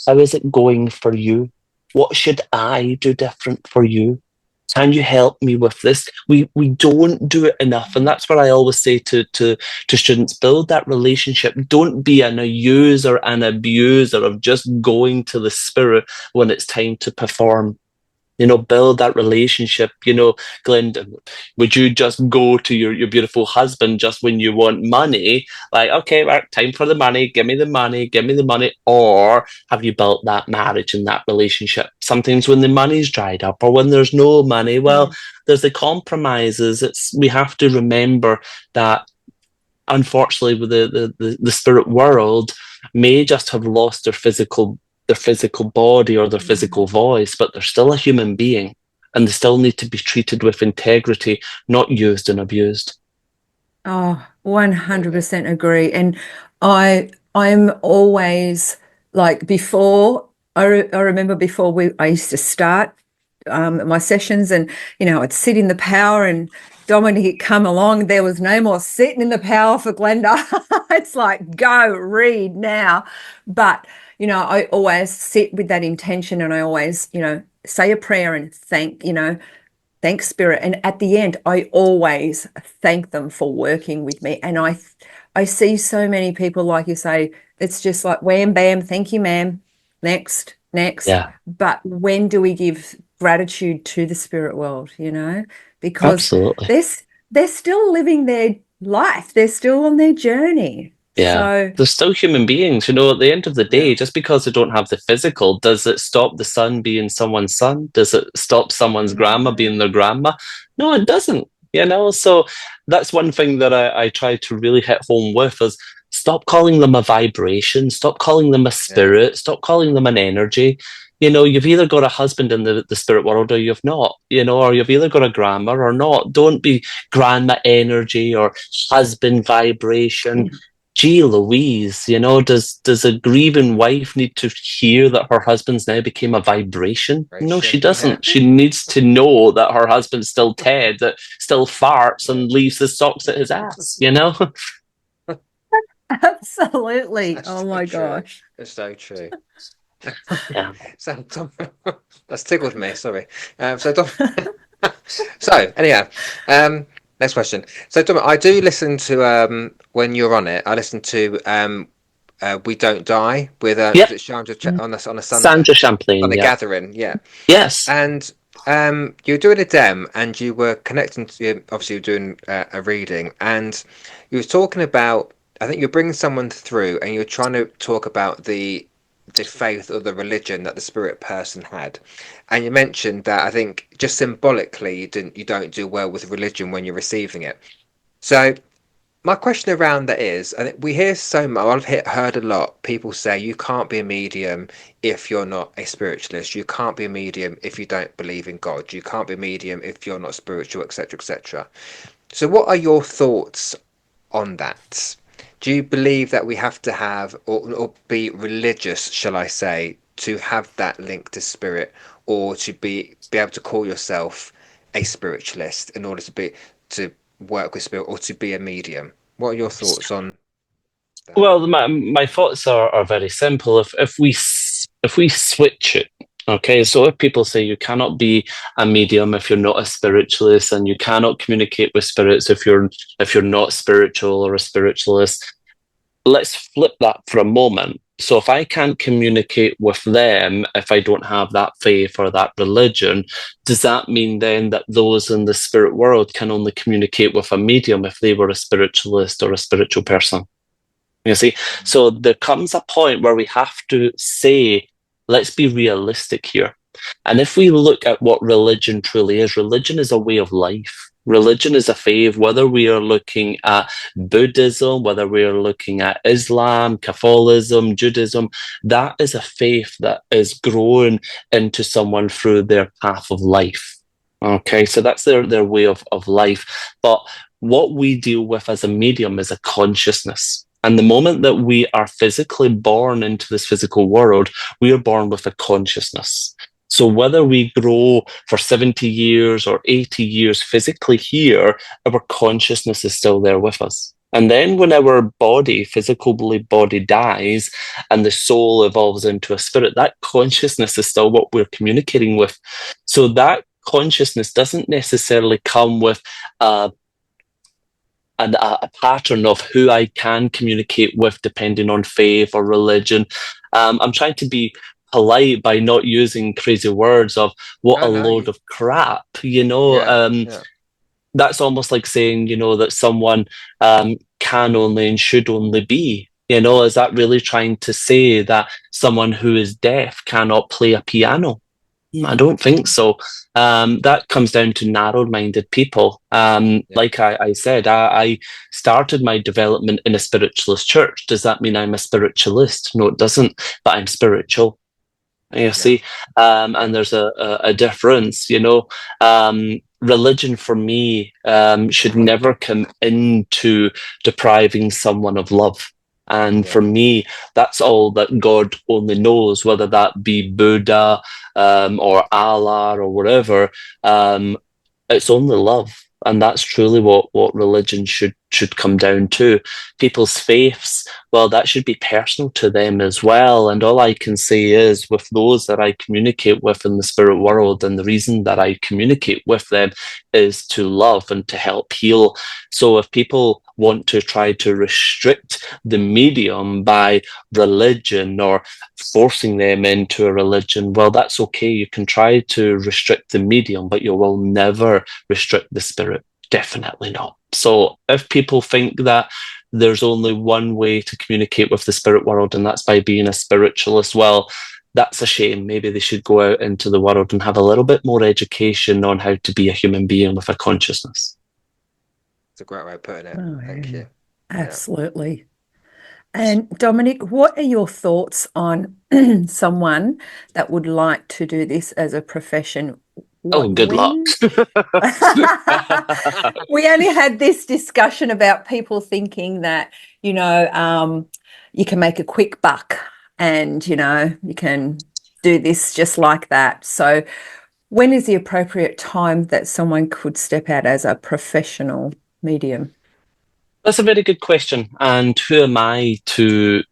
how is it going for you? What should I do different for you? Can you help me with this? We don't do it enough. And that's what I always say to students, build that relationship. Don't be an user and abuser of just going to the spirit when it's time to perform. Build that relationship. Glenda, would you just go to your beautiful husband just when you want money? Like, okay, right, time for the money. Give me the money. Give me the money. Or have you built that marriage and that relationship? Sometimes when the money's dried up or when there's no money, well, there's the compromises. We have to remember that, unfortunately, with the spirit world may just have lost their physical body or their physical voice, but they're still a human being, and they still need to be treated with integrity, not used and abused. Oh, 100% agree. And I'm always like, before, I remember before I used to start my sessions, and I'd sit in the power, and Dominic had come along. There was no more sitting in the power for Glenda. It's like, go read now. But I always sit with that intention, and I always say a prayer and thank spirit. And at the end, I always thank them for working with me. And I see so many people, like you say, it's just like wham bam, thank you ma'am, next. Yeah. But when do we give gratitude to the spirit world? Because absolutely, they're still living their life, they're still on their journey. Yeah, so they're still human beings. At the end of the day, just because they don't have the physical, does it stop the son being someone's son? Does it stop someone's grandma being their grandma? No, it doesn't. So that's one thing that I try to really hit home with is, stop calling them a vibration, stop calling them a spirit, stop calling them an energy. You've either got a husband in the spirit world or you've not, or you've either got a grandma or not. Don't be grandma energy or husband vibration. Gee Louise, does a grieving wife need to hear that her husband's now became a vibration? No, she doesn't. Yeah. She needs to know that her husband's still Ted, that still farts and leaves his socks at his ass, Absolutely. That's oh my true. Gosh. It's so true. Yeah. So Dom, that's tickled me. Sorry. So Dom, so anyhow, next question. So Dom, I do listen to when you're on it. I listen to We Don't Die with Chandra on a Sunday. Sandra Champlain on a gathering. Yeah. Yes. And you were doing a dem, and you were connecting to. Obviously, you were doing a reading, and you were talking about. I think you're bringing someone through, and you're trying to talk about the faith or the religion that the spirit person had, and you mentioned that I think just symbolically you don't do well with religion when you're receiving it. So my question around that is, I think we hear so much. I've heard a lot people say you can't be a medium if you're not a spiritualist. You can't be a medium if you don't believe in God. You can't be a medium if you're not spiritual, etc., etc. So what are your thoughts on that? Do you believe that we have to have or be religious, shall I say, to have that link to spirit, or to be able to call yourself a spiritualist in order to work with spirit or to be a medium? What are your thoughts on that? Well, my thoughts are very simple. If we switch it, okay, so if people say you cannot be a medium if you're not a spiritualist, and you cannot communicate with spirits if you're not spiritual or a spiritualist, let's flip that for a moment. So if I can't communicate with them, if I don't have that faith or that religion, does that mean then that those in the spirit world can only communicate with a medium if they were a spiritualist or a spiritual person? You see, so there comes a point where we have to say, let's be realistic here. And if we look at what religion truly is, religion is a way of life. Religion is a faith, whether we are looking at Buddhism, whether we are looking at Islam, Catholicism, Judaism, that is a faith that is grown into someone through their path of life. Okay, so that's their way of life. But what we deal with as a medium is a consciousness. And the moment that we are physically born into this physical world, we are born with a consciousness. So whether we grow for 70 years or 80 years physically here, our consciousness is still there with us. And then when our body, physical body dies and the soul evolves into a spirit, that consciousness is still what we're communicating with. So that consciousness doesn't necessarily come with a pattern of who I can communicate with depending on faith or religion. I'm trying to be polite by not using crazy words of what a load of crap, that's almost like saying, that someone can only and should only be, is that really trying to say that someone who is deaf cannot play a piano? I don't think so. That comes down to narrow-minded people. Like I said, I started my development in a spiritualist church. Does that mean I'm a spiritualist? No, it doesn't, but I'm spiritual. You see, and there's a difference, religion for me should never come into depriving someone of love. And for me, that's all that God only knows, whether that be Buddha or Allah or whatever. It's only love. And that's truly what religion should come down to. People's faiths, well, that should be personal to them as well. And all I can say is, with those that I communicate with in the spirit world, and the reason that I communicate with them is to love and to help heal. So if people want to try to restrict the medium by religion or forcing them into a religion, well, that's okay. You can try to restrict the medium, but you will never restrict the spirit. Definitely not. So if people think that there's only one way to communicate with the spirit world, and that's by being a spiritualist, well, that's a shame. Maybe they should go out into the world and have a little bit more education on how to be a human being with a consciousness. It's a great way of putting it. Thank you. Absolutely. And Dominic, what are your thoughts on someone that would like to do this as a profession? Good luck. We only had this discussion about people thinking that, you can make a quick buck and, you can do this just like that. So when is the appropriate time that someone could step out as a professional medium? That's a very good question. And who am I to,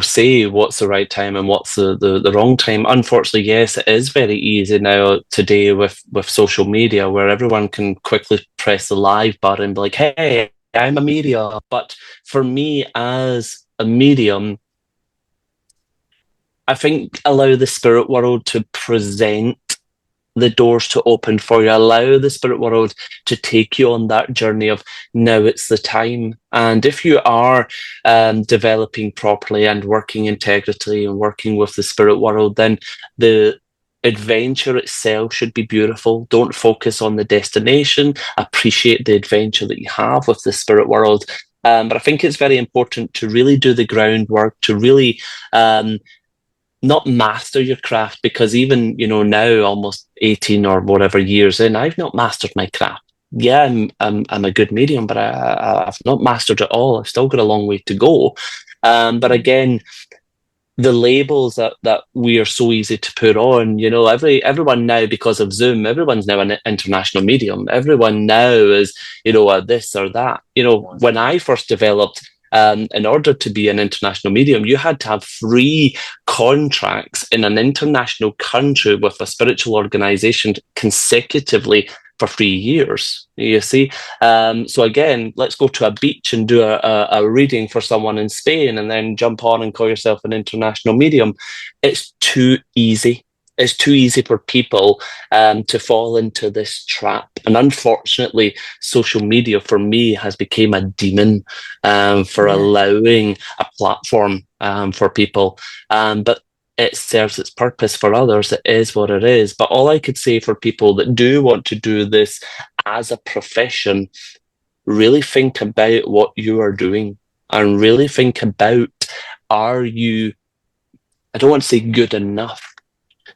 say what's the right time and what's the wrong time? Unfortunately, yes, it is very easy now today with social media, where everyone can quickly press the live button and be like, hey, I'm a medium. But for me as a medium, I think allow the spirit world to present the doors to open for you. Allow the spirit world to take you on that journey of now it's the time. And if you are developing properly and working integrity and working with the spirit world, then the adventure itself should be beautiful. Don't focus on the destination. Appreciate the adventure that you have with the spirit world. But I think it's very important to really do the groundwork, to really not master your craft, because even, now almost 18 or whatever years in, I've not mastered my craft. Yeah, I'm a good medium, but I've not mastered it all. I've still got a long way to go. But again, the labels that we are so easy to put on, everyone now, because of Zoom, everyone's now an international medium. Everyone now is, a this or that. When I first developed, in order to be an international medium, you had to have 3 contracts in an international country with a spiritual organization consecutively for 3 years, you see. So again, let's go to a beach and do a reading for someone in Spain and then jump on and call yourself an international medium. It's too easy. It's too easy for people to fall into this trap. And unfortunately, social media for me has become a demon for allowing a platform for people. But it serves its purpose for others. It is what it is. But all I could say for people that do want to do this as a profession, really think about what you are doing and really think about, are you, I don't want to say good enough,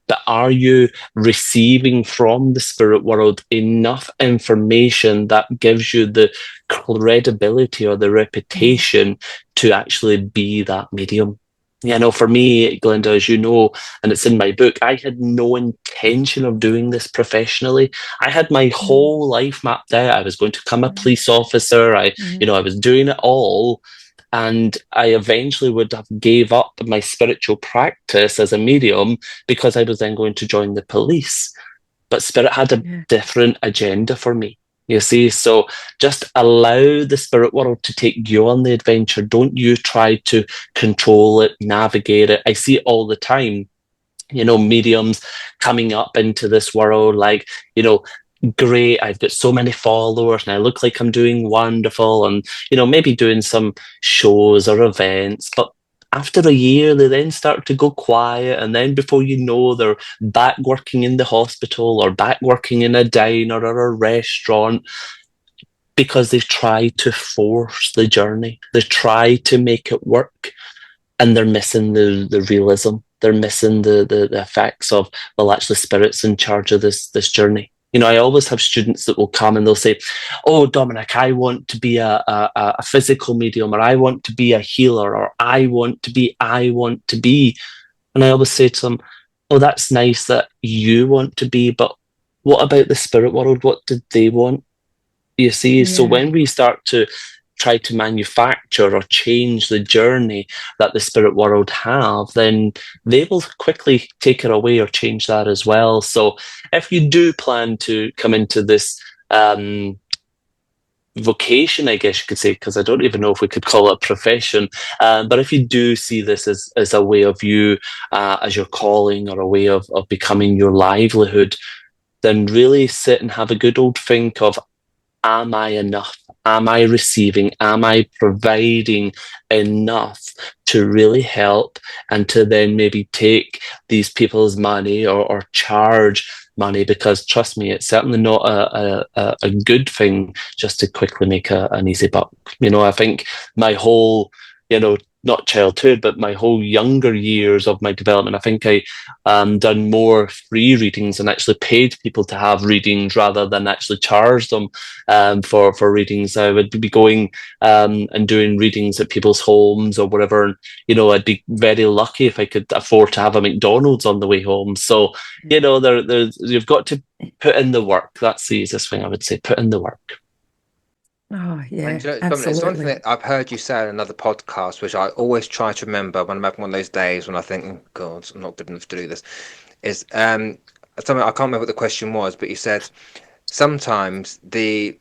but are you receiving from the spirit world enough information that gives you the credibility or the reputation to actually be that medium? You know, for me, Glenda, as you know, and it's in my book, I had no intention of doing this professionally. I had my whole life mapped out. I was going to become a police officer. I was doing it all. And I eventually would have gave up my spiritual practice as a medium because I was then going to join the police. But Spirit had a different agenda for me, you see. So just allow the spirit world to take you on the adventure. Don't you try to control it, navigate it. I see it all the time, you know, mediums coming up into this world like, you know, great, I've got so many followers and I look like I'm doing wonderful and, you know, maybe doing some shows or events, but after a year they then start to go quiet, and then before you know, they're back working in the hospital or back working in a diner or a restaurant because they try to force the journey. They try to make it work, and they're missing the realism. They're missing the effects of, well, actually Spirit's in charge of this journey. You know, I always have students that will come and they'll say, oh, Dominic, I want to be a physical medium, or I want to be a healer, or I want to be. And I always say to them, oh, that's nice that you want to be, but what about the spirit world? What did they want? You see, so when we start to try to manufacture or change the journey that the spirit world have, then they will quickly take it away or change that as well. So if you do plan to come into this vocation, I guess you could say, because I don't even know if we could call it a profession, but if you do see this as a way of you, as your calling or a way of becoming your livelihood, then really sit and have a good old think of, am I enough? Am I receiving? Am I providing enough to really help, and to then maybe take these people's money or charge money? Because trust me, it's certainly not a good thing just to quickly make an easy buck. You know, I think my whole, you know, not childhood, but my whole younger years of my development, I think I done more free readings and actually paid people to have readings rather than actually charged them for readings. I would be going and doing readings at people's homes or whatever. And, you know, I'd be very lucky if I could afford to have a McDonald's on the way home. So, you know, you've got to put in the work. That's the easiest thing I would say, put in the work. Oh, yeah, And, you know, absolutely. it's something that I've heard you say in another podcast, which I always try to remember when I'm having one of those days when I think, oh, God, I'm not good enough to do this, is something, I can't remember what the question was, but you said sometimes the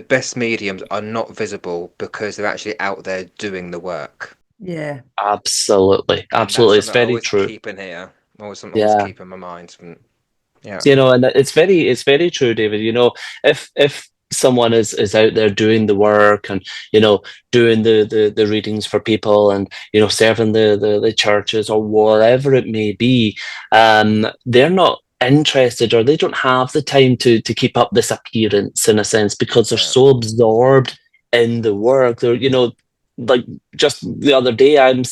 best mediums are not visible because they're actually out there doing the work. Yeah. Absolutely. Absolutely. It's very true. Keep in here. Always something I keep in my mind. Yeah. You know, and it's very true, David. You know, if someone is out there doing the work and, you know, doing the readings for people and, you know, serving the churches or whatever it may be, they're not interested, or they don't have the time to keep up this appearance in a sense, because they're so absorbed in the work. They're, you know, like just the other day, I'm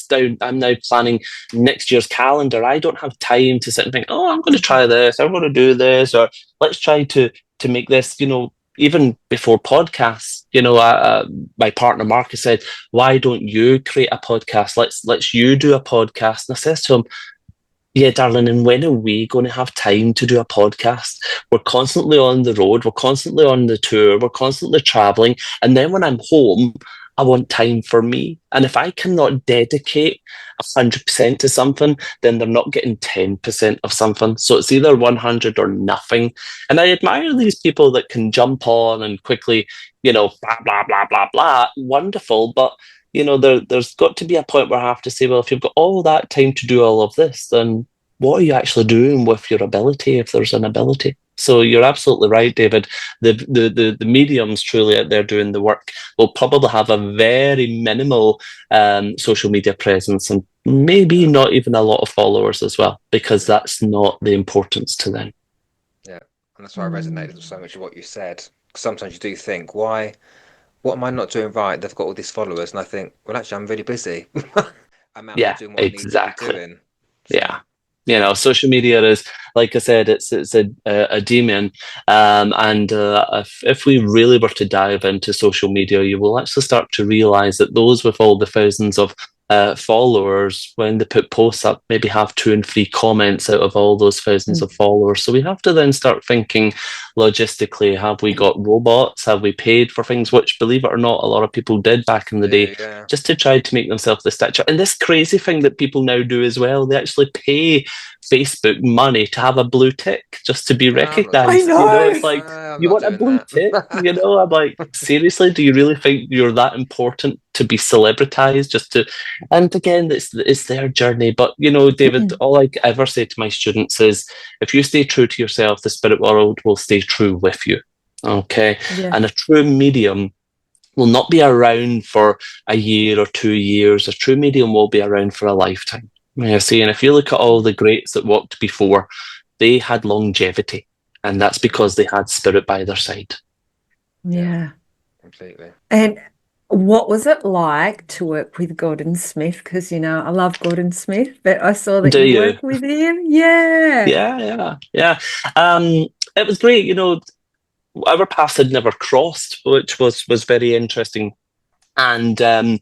now planning next year's calendar. I don't have time to sit and think, oh, I'm going to try this, I'm going to do this, or let's try to make this, you know. Even before podcasts, you know, my partner Marcus said, why don't you create a podcast? Let's you do a podcast. And I says to him, yeah, darling, and when are we going to have time to do a podcast? We're constantly on the road, we're constantly on the tour, we're constantly traveling. And then when I'm home, I want time for me. And if I cannot dedicate 100% to something, then they're not getting 10% of something. So it's either 100 or nothing. And I admire these people that can jump on and quickly, blah, blah, blah, blah, blah. Wonderful. But, there's got to be a point where I have to say, well, if you've got all that time to do all of this, then what are you actually doing with your ability, if there's an ability? So you're absolutely right, David. The mediums truly out there doing the work will probably have a very minimal social media presence, and maybe not even a lot of followers as well, because that's not the importance to them. Yeah, and that's why I resonated with so much of what you said. Sometimes you do think, what am I not doing right? They've got all these followers, and I think, well, actually, I'm really busy. I'm out there doing what I need to be doing. So. Yeah. Social media is, like I said, it's a demon. And if we really were to dive into social media, you will actually start to realize that those with all the thousands of followers, when they put posts up, maybe have 2 and 3 comments out of all those thousands of followers. So we have to then start thinking logistically, have we got robots? Have we paid for things? Which, believe it or not, a lot of people did back in the day, just to try to make themselves the stature. And this crazy thing that people now do as well, they actually pay Facebook money to have a blue tick just to be recognized. I know. It's like, you want a blue tick? I'm like, seriously, do you really think you're that important to be celebritized just to? And again, it's their journey. But David, all I ever say to my students is, if you stay true to yourself, the spirit world will stay true with you. Okay. Yeah. And a true medium will not be around for a year or 2 years. A true medium will be around for a lifetime. I see, and if you look at all the greats that walked before, they had longevity, and that's because they had spirit by their side. Yeah, completely. And what was it like to work with Gordon Smith? Because I love Gordon Smith, but I saw that you work with him. Yeah. It was great. Our paths had never crossed, which was very interesting, and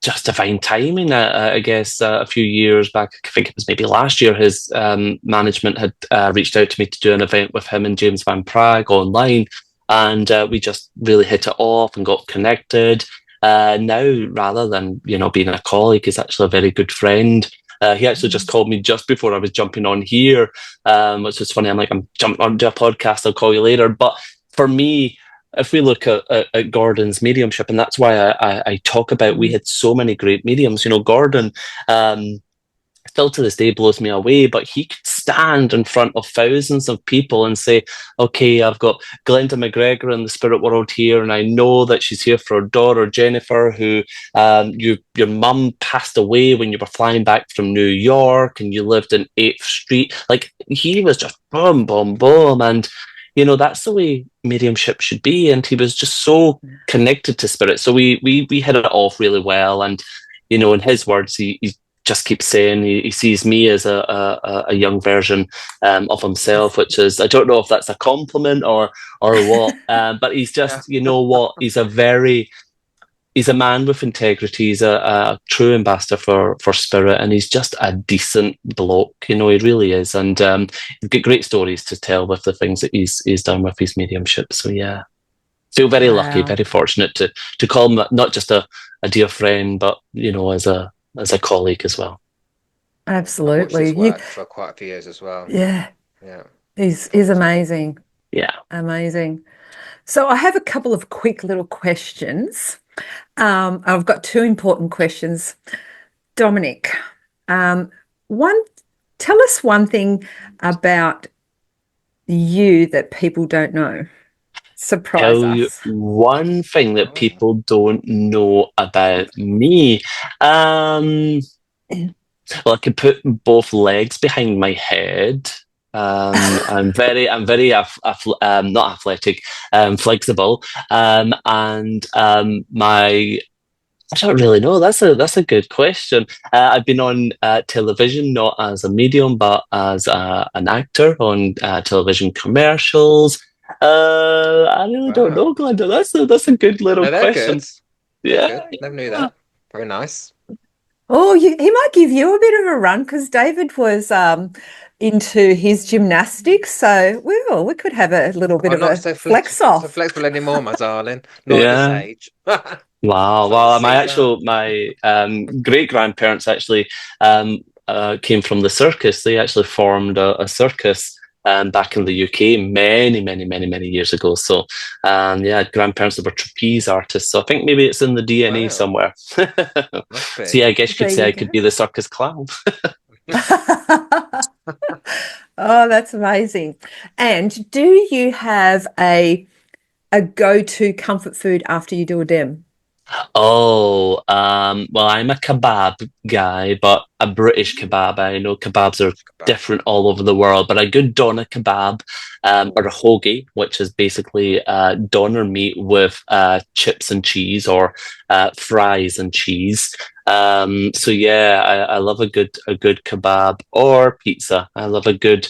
just divine timing. I guess a few years back, I think it was maybe last year, his management had reached out to me to do an event with him and James Van Praagh online, and we just really hit it off and got connected. Now, rather than being a colleague, he's actually a very good friend. He actually just called me just before I was jumping on here, which was funny. I'm like, I'm jumping onto a podcast, I'll call you later. But for me, if we look at Gordon's mediumship, and that's why I talk about, we had so many great mediums. Gordon still to this day blows me away, but he could stand in front of thousands of people and say, okay, I've got Glenda McGregor in the spirit world here, and I know that she's here for her daughter Jennifer, who your mum passed away when you were flying back from New York and you lived in 8th Street. Like, he was just boom, boom, boom. And that's the way mediumship should be. And he was just so connected to spirit. So we hit it off really well. And, in his words, he just keeps saying he sees me as a young version of himself, which is, I don't know if that's a compliment or what, but he's just, he's a man with integrity. He's a true ambassador for spirit, and he's just a decent bloke. He really is. And he's got great stories to tell with the things that he's done with his mediumship. So yeah, feel very lucky, very fortunate to call him not just a dear friend, but as a colleague as well. Absolutely. I've watched his work for quite a few years as well. Yeah. He's amazing. Yeah. Amazing. So I have a couple of quick little questions. I've got 2 important questions. Dominic, tell us one thing about you that people don't know. Surprise us. One thing that people don't know about me. Well, I could put both legs behind my head. I'm very not athletic, flexible, and I don't really know. That's a good question. I've been on television, not as a medium, but as an actor on television commercials. I really don't know, Glenda. That's a good little question. Good. Yeah, never knew that. Very nice. Oh, he might give you a bit of a run, because David was into his gymnastics, so we could have a little bit of a flex off. Not so flexible anymore, my darling. Not at this age. Wow. Can't Well, see that. my great grandparents actually came from the circus. They actually formed a circus back in the UK many years ago. So, yeah, grandparents that were trapeze artists. So I think maybe it's in the DNA Wow, somewhere. must So be. yeah, I guess you There could say you I go. could be the circus clown. Oh, that's amazing. And do you have a go-to comfort food after you do a dem? Oh, well, I'm a kebab guy, but a British kebab. I know kebabs are Kebab. different all over the world, but a good doner kebab, or a hoagie, which is basically doner meat with chips and cheese or fries and cheese. So yeah, I love a good kebab or pizza. I love a good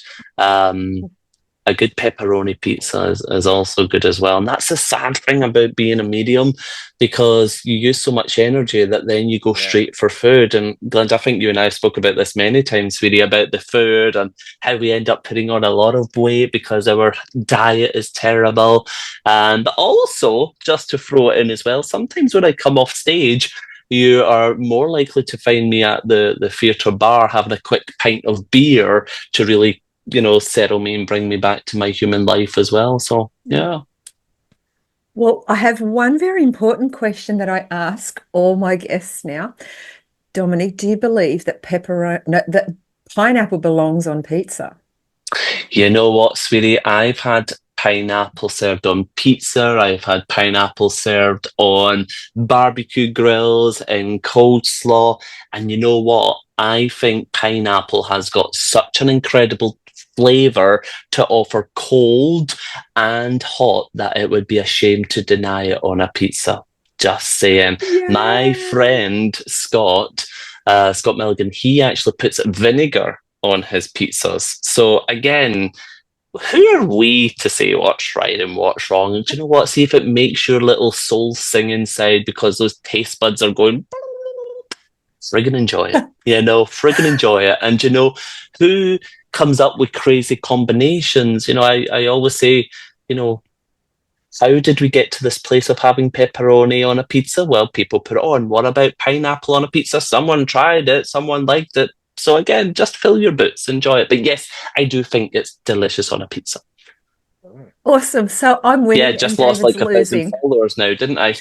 pepperoni pizza is also good as well. And that's the sad thing about being a medium, because you use so much energy that then you go Yeah. straight for food. And Glenda, I think you and I spoke about this many times, sweetie, about the food and how we end up putting on a lot of weight because our diet is terrible. And also, just to throw it in as well, sometimes when I come off stage, you are more likely to find me at the theatre bar having a quick pint of beer to really settle me and bring me back to my human life as well. So, yeah. Well, I have one very important question that I ask all my guests now. Dominic, do you believe that that pineapple belongs on pizza? You know what, sweetie? I've had pineapple served on pizza. I've had pineapple served on barbecue grills and coleslaw. And you know what? I think pineapple has got such an incredible flavor to offer cold and hot that it would be a shame to deny it on a pizza. Just saying. My Yeah. friend Scott Milligan, he actually puts vinegar on his pizzas. So again, who are we to say what's right and what's wrong? And do you know what? See if it makes your little soul sing inside because those taste buds are going, friggin' enjoy it. Friggin' enjoy it. And who comes up with crazy combinations? I always say, you know, how did we get to this place of having pepperoni on a pizza? Well, people put it on. What about pineapple on a pizza? Someone tried it, someone liked it. So again, just fill your boots, enjoy it. But yes, I do think it's delicious on a pizza. Awesome. So I'm Yeah, winning and just lost David's like 1,000 losing. followers now, didn't I?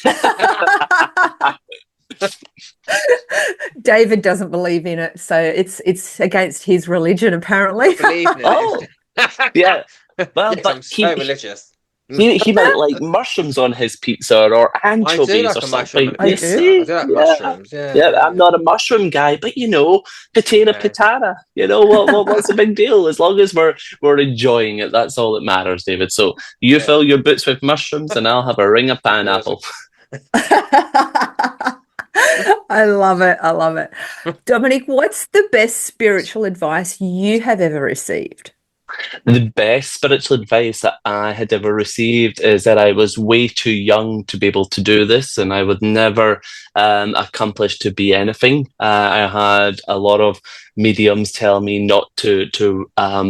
David doesn't believe in it, so it's against his religion, apparently. Believe in Oh, it. yeah. Well, Yes, but I'm so religious. he might like mushrooms on his pizza or I do anchovies or like a mushroom on something. a I You pizza. do. I see? do like Yeah. mushrooms. Yeah, Yeah, yeah, I'm not a mushroom guy, but potato yeah. patata. What's the big deal? As long as we're enjoying it, that's all that matters, David. So you Yeah. fill your boots with mushrooms, and I'll have a ring of Good. pineapple. I love it. I love it. Dominic, what's the best spiritual advice you have ever received? The best spiritual advice that I had ever received is that I was way too young to be able to do this, and I would never accomplish to be anything. I had a lot of mediums tell me not to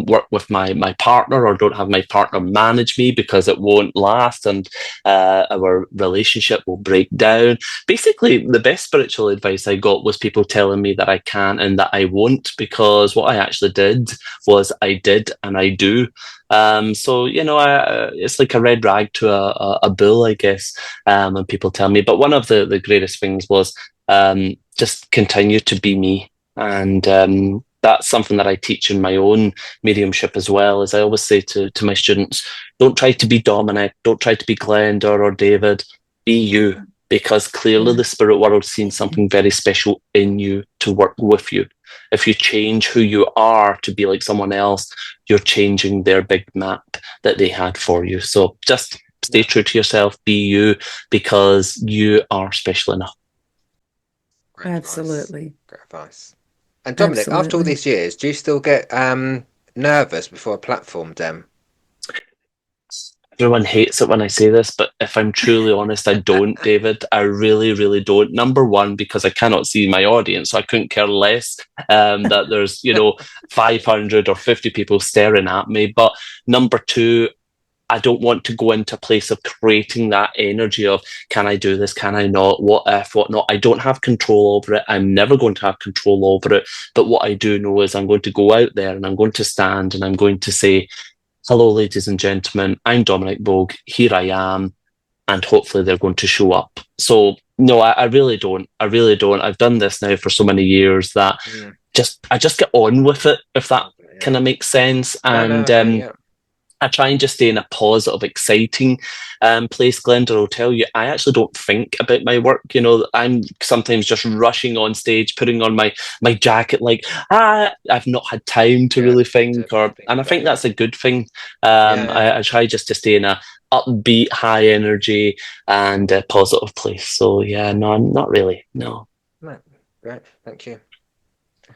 work with my partner, or don't have my partner manage me because it won't last, and our relationship will break down. Basically, the best spiritual advice I got was people telling me that I can and that I won't, because what I actually did was I did and I do. So it's like a red rag to a bull, I guess. And people tell me, but one of the greatest things was just continue to be me, and that's something that I teach in my own mediumship as well. As I always say to my students, don't try to be Dominic, don't try to be Glenda or David. Be you, because clearly the spirit world seen something very special in you to work with you. If you change who you are to be like someone else, you're changing their big map that they had for you. So just stay true to yourself, be you, because you are special enough. Great Absolutely. advice. Great advice. And Dominic, after all Absolutely. these years, do you still get nervous before a platform dem? Everyone hates it when I say this, but if I'm truly honest, I don't, David. I really, really don't. Number one, because I cannot see my audience, so I couldn't care less that there's 500 or 50 people staring at me. But number two, I don't want to go into a place of creating that energy of, can I do this? Can I not? What if, what not? I don't have control over it. I'm never going to have control over it. But what I do know is I'm going to go out there and I'm going to stand and I'm going to say, hello, ladies and gentlemen, I'm Dominic Boag. Here I am. And hopefully they're going to show up. So no, I really don't. I really don't. I've done this now for so many years that I just get on with it, if that kind of makes sense. And I try and just stay in a positive, exciting place. Glenda will tell you, I actually don't think about my work. You know, I'm sometimes just rushing on stage, putting on my jacket, like, I've not had time to really think. And I think that's a good thing. I try just to stay in a upbeat, high energy and a positive place. So yeah, no, I'm not really. No. Great, thank you.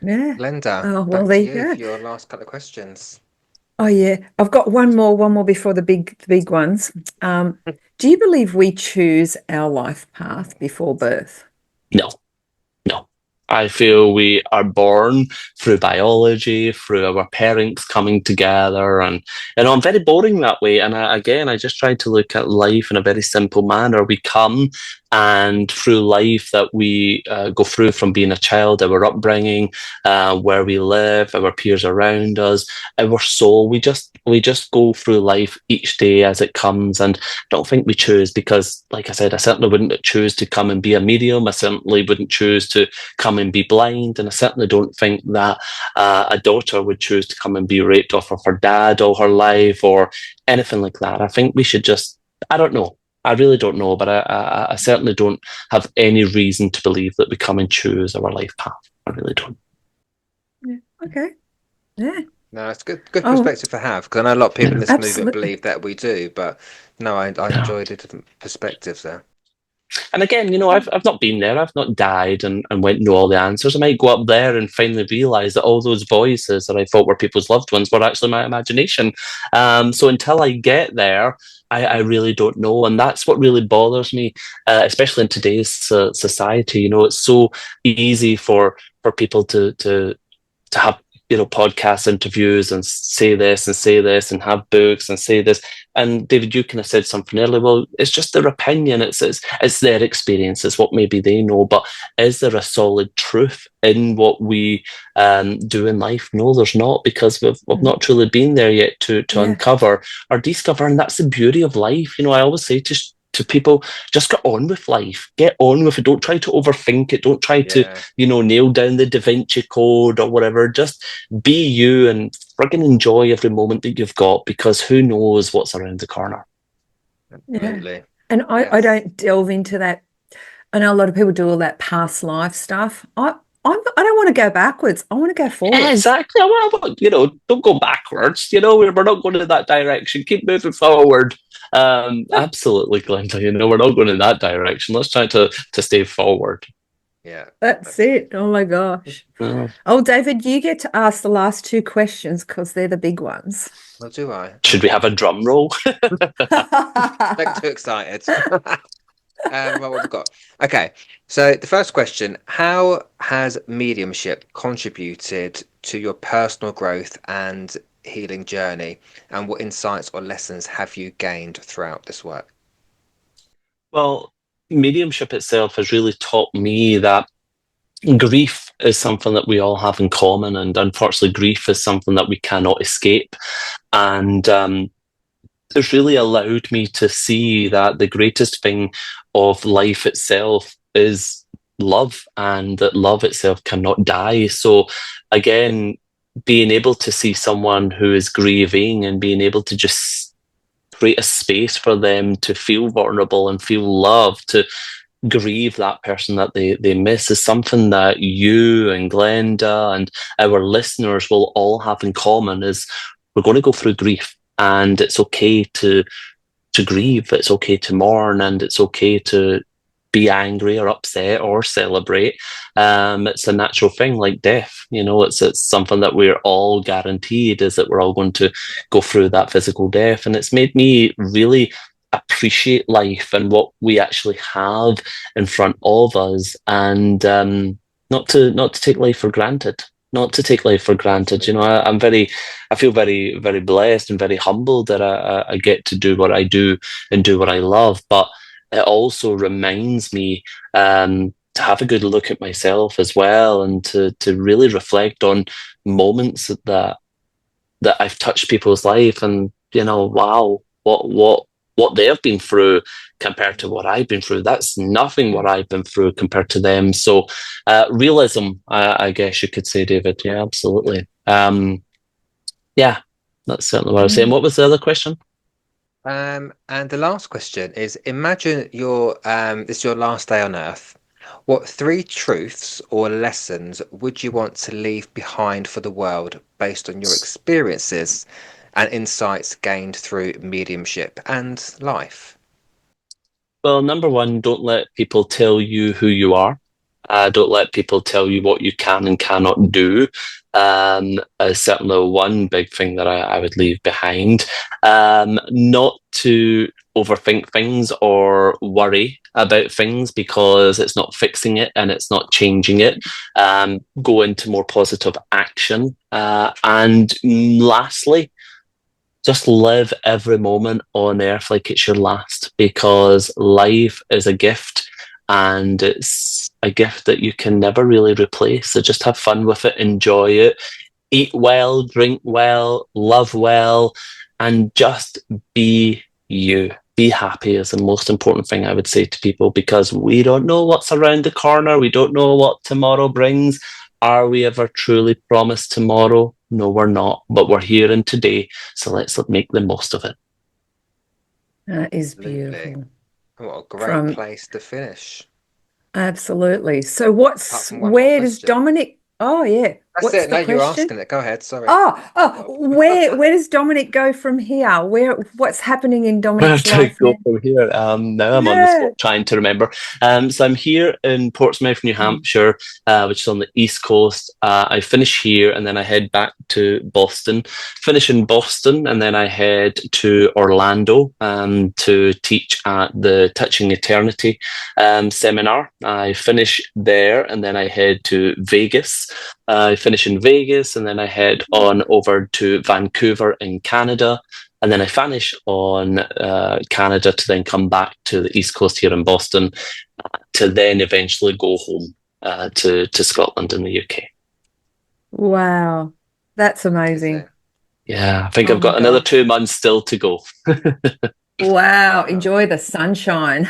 Yeah. Glenda, well, there you go. For your last couple of questions. Oh yeah, I've got one more before the big ones. Do you believe we choose our life path before birth? No. I feel we are born through biology, through our parents coming together, and I'm very boring that way. And I just try to look at life in a very simple manner. We come, and through life that we go through, from being a child, our upbringing, where we live, our peers around us, our soul, we just go through life each day as it comes. And I don't think we choose, because, like I said, I certainly wouldn't choose to come and be a medium. I certainly wouldn't choose to come and be blind, and I certainly don't think that a daughter would choose to come and be raped off of her dad all her life or anything like that. I think we should just, I don't know. I really don't know, but I certainly don't have any reason to believe that we come and choose our life path. I really don't. Yeah. Okay. Yeah. No, it's good perspective to have, because I know a lot of people in this movement believe that we do, but no, I enjoyed the different perspectives there. And again, you know, I've not been there. I've not died and went and know all the answers. I might go up there and finally realise that all those voices that I thought were people's loved ones were actually my imagination. So until I get there, I really don't know. And that's what really bothers me, especially in today's society. You know, it's so easy for people to have, you know, podcast interviews and say this and have books and say this. And David, you kind of said something earlier. Well, it's just their opinion. It's their experience. It's what maybe they know. But is there a solid truth in what we do in life? No, there's not, because we've not truly been there yet to uncover or discover. And that's the beauty of life. You know, I always say to people, just get on with life. Get on with it. Don't try to overthink it. Don't try to, you know, nail down the Da Vinci Code or whatever. Just be you and friggin' enjoy every moment that you've got, because who knows what's around the corner. Absolutely. Yeah. And I don't delve into that. I know a lot of people do all that past life stuff. I don't want to go backwards. I want to go forward. Yeah, exactly. Well, you know, don't go backwards. You know, we're not going in that direction. Keep moving forward. Absolutely, Glenda. You know, we're not going in that direction. Let's try to stay forward. Yeah, that's it. Oh my gosh. Oh, David, you get to ask the last two questions because they're the big ones. Well, do I? Should we have a drum roll? Don't too excited. What we've got. Okay, so the first question: how has mediumship contributed to your personal growth and healing journey, and what insights or lessons have you gained throughout this work? Well, mediumship itself has really taught me that grief is something that we all have in common, and unfortunately grief is something that we cannot escape. And it's really allowed me to see that the greatest thing of life itself is love, and that love itself cannot die. So again, being able to see someone who is grieving and being able to just create a space for them to feel vulnerable and feel love, to grieve that person that they miss, is something that you and Glenda and our listeners will all have in common. Is we're going to go through grief, and it's okay to grieve. It's okay to mourn, and it's okay to be angry or upset or celebrate. It's a natural thing, like death. You know, it's something that we're all guaranteed, is that we're all going to go through that physical death. And it's made me really appreciate life and what we actually have in front of us, and not to take life for granted. not to take life for granted. You know, I feel very, very blessed and very humbled that I get to do what I do and do what I love. But it also reminds me to have a good look at myself as well, and to really reflect on moments that I've touched people's life, and wow, what they have been through compared to what I've been through. That's nothing what I've been through compared to them. So realism, I guess you could say, David. Yeah, absolutely. Yeah, that's certainly what I was saying. What was the other question? And the last question is: imagine this is your last day on Earth. What 3 truths or lessons would you want to leave behind for the world based on your experiences and insights gained through mediumship and life? Well, number one, don't let people tell you who you are. Don't let people tell you what you can and cannot do. Certainly one big thing that I would leave behind. Not to overthink things or worry about things, because it's not fixing it and it's not changing it. Go into more positive action. And lastly, just live every moment on earth like it's your last, because life is a gift, and it's a gift that you can never really replace. So just have fun with it, enjoy it, eat well, drink well, love well, and just be you. Be happy is the most important thing I would say to people, because we don't know what's around the corner. We don't know what tomorrow brings. Are we ever truly promised tomorrow? No, we're not, but we're here in today. So let's make the most of it. That is Absolutely. beautiful. What a great place to finish. Absolutely. So Apart from one more where does question. Dominic, oh yeah. That's What's it. the No, you're question? asking it. Go ahead. Sorry. Where does Dominic go from here? What's happening in Where Dominic's do I life go now? from here? Now I'm on the spot trying to remember. So I'm here in Portsmouth, New Hampshire, which is on the East Coast. I finish here and then I head back to Boston. Finish in Boston and then I head to Orlando to teach at the Touching Eternity seminar. I finish there and then I head to Vegas. I finish in Vegas and then I head on over to Vancouver in Canada. And then I finish on Canada to then come back to the East Coast here in Boston to then eventually go home to Scotland in the UK. Wow. That's amazing. Yeah, I think I've got another 2 months still to go. Wow. Enjoy the sunshine.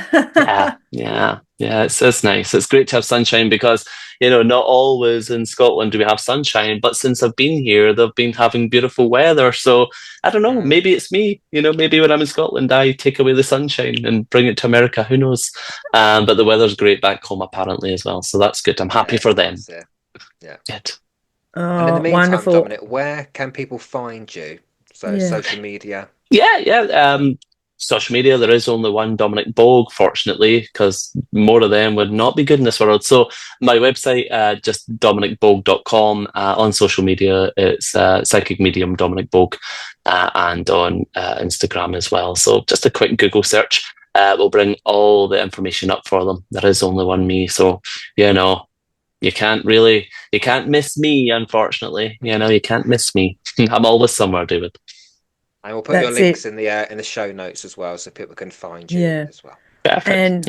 Yeah. It's nice. It's great to have sunshine, because not always in Scotland do we have sunshine, but since I've been here, they've been having beautiful weather. So I don't know, maybe it's me, maybe when I'm in Scotland, I take away the sunshine and bring it to America. Who knows? But the weather's great back home apparently as well. So that's good. I'm happy for them. Yeah. Good. And in the meantime, wonderful. Dominic, where can people find you? So social media. Yeah. Social media, there is only one Dominic Boag, fortunately, because more of them would not be good in this world. So my website, just dominicboag.com. On social media, it's Psychic Medium Dominic Boag, and on Instagram as well. So just a quick Google search will bring all the information up for them. There is only one me, so you can't miss me, unfortunately. You can't miss me. I'm always somewhere, David. I will put your links in the show notes as well, so people can find you as well. Perfect. And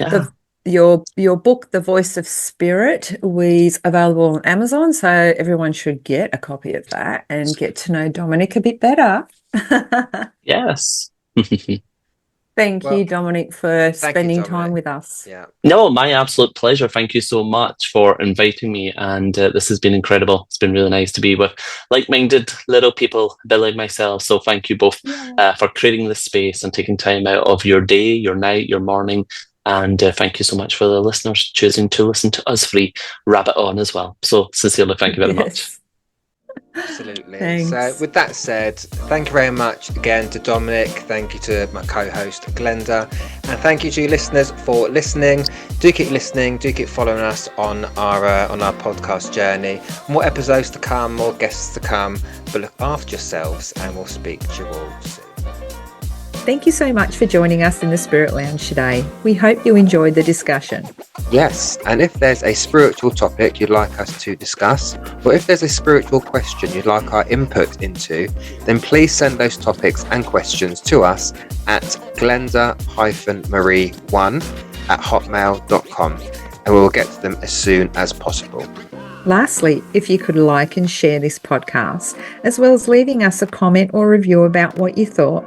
your book, The Voice of Spirit, was available on Amazon, so everyone should get a copy of that and get to know Dominic a bit better. Yes. Thank you, Dominic, for spending time with us. Yeah. No, my absolute pleasure. Thank you so much for inviting me. And this has been incredible. It's been really nice to be with like-minded little people, a bit like myself. So thank you both for creating this space and taking time out of your day, your night, your morning. And thank you so much for the listeners choosing to listen to us free rabbit on as well. So sincerely, thank you very much. Absolutely. Thanks. So with that said, thank you very much again to Dominic. Thank you to my co-host Glenda, and thank you to you listeners for listening. Do keep listening, do keep following us on our podcast journey. More episodes to come, more guests to come, but look after yourselves, and we'll speak to you all soon. Thank you so much for joining us in the Spirit Lounge today. We hope you enjoyed the discussion. Yes, and if there's a spiritual topic you'd like us to discuss, or if there's a spiritual question you'd like our input into, then please send those topics and questions to us at glenda-marie1@hotmail.com, and we will get to them as soon as possible. Lastly, if you could like and share this podcast, as well as leaving us a comment or review about what you thought,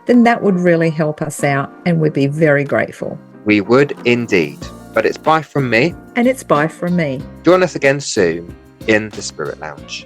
then that would really help us out and we'd be very grateful. We would indeed. But it's bye from me. And it's bye from me. Join us again soon in the Spirit Lounge.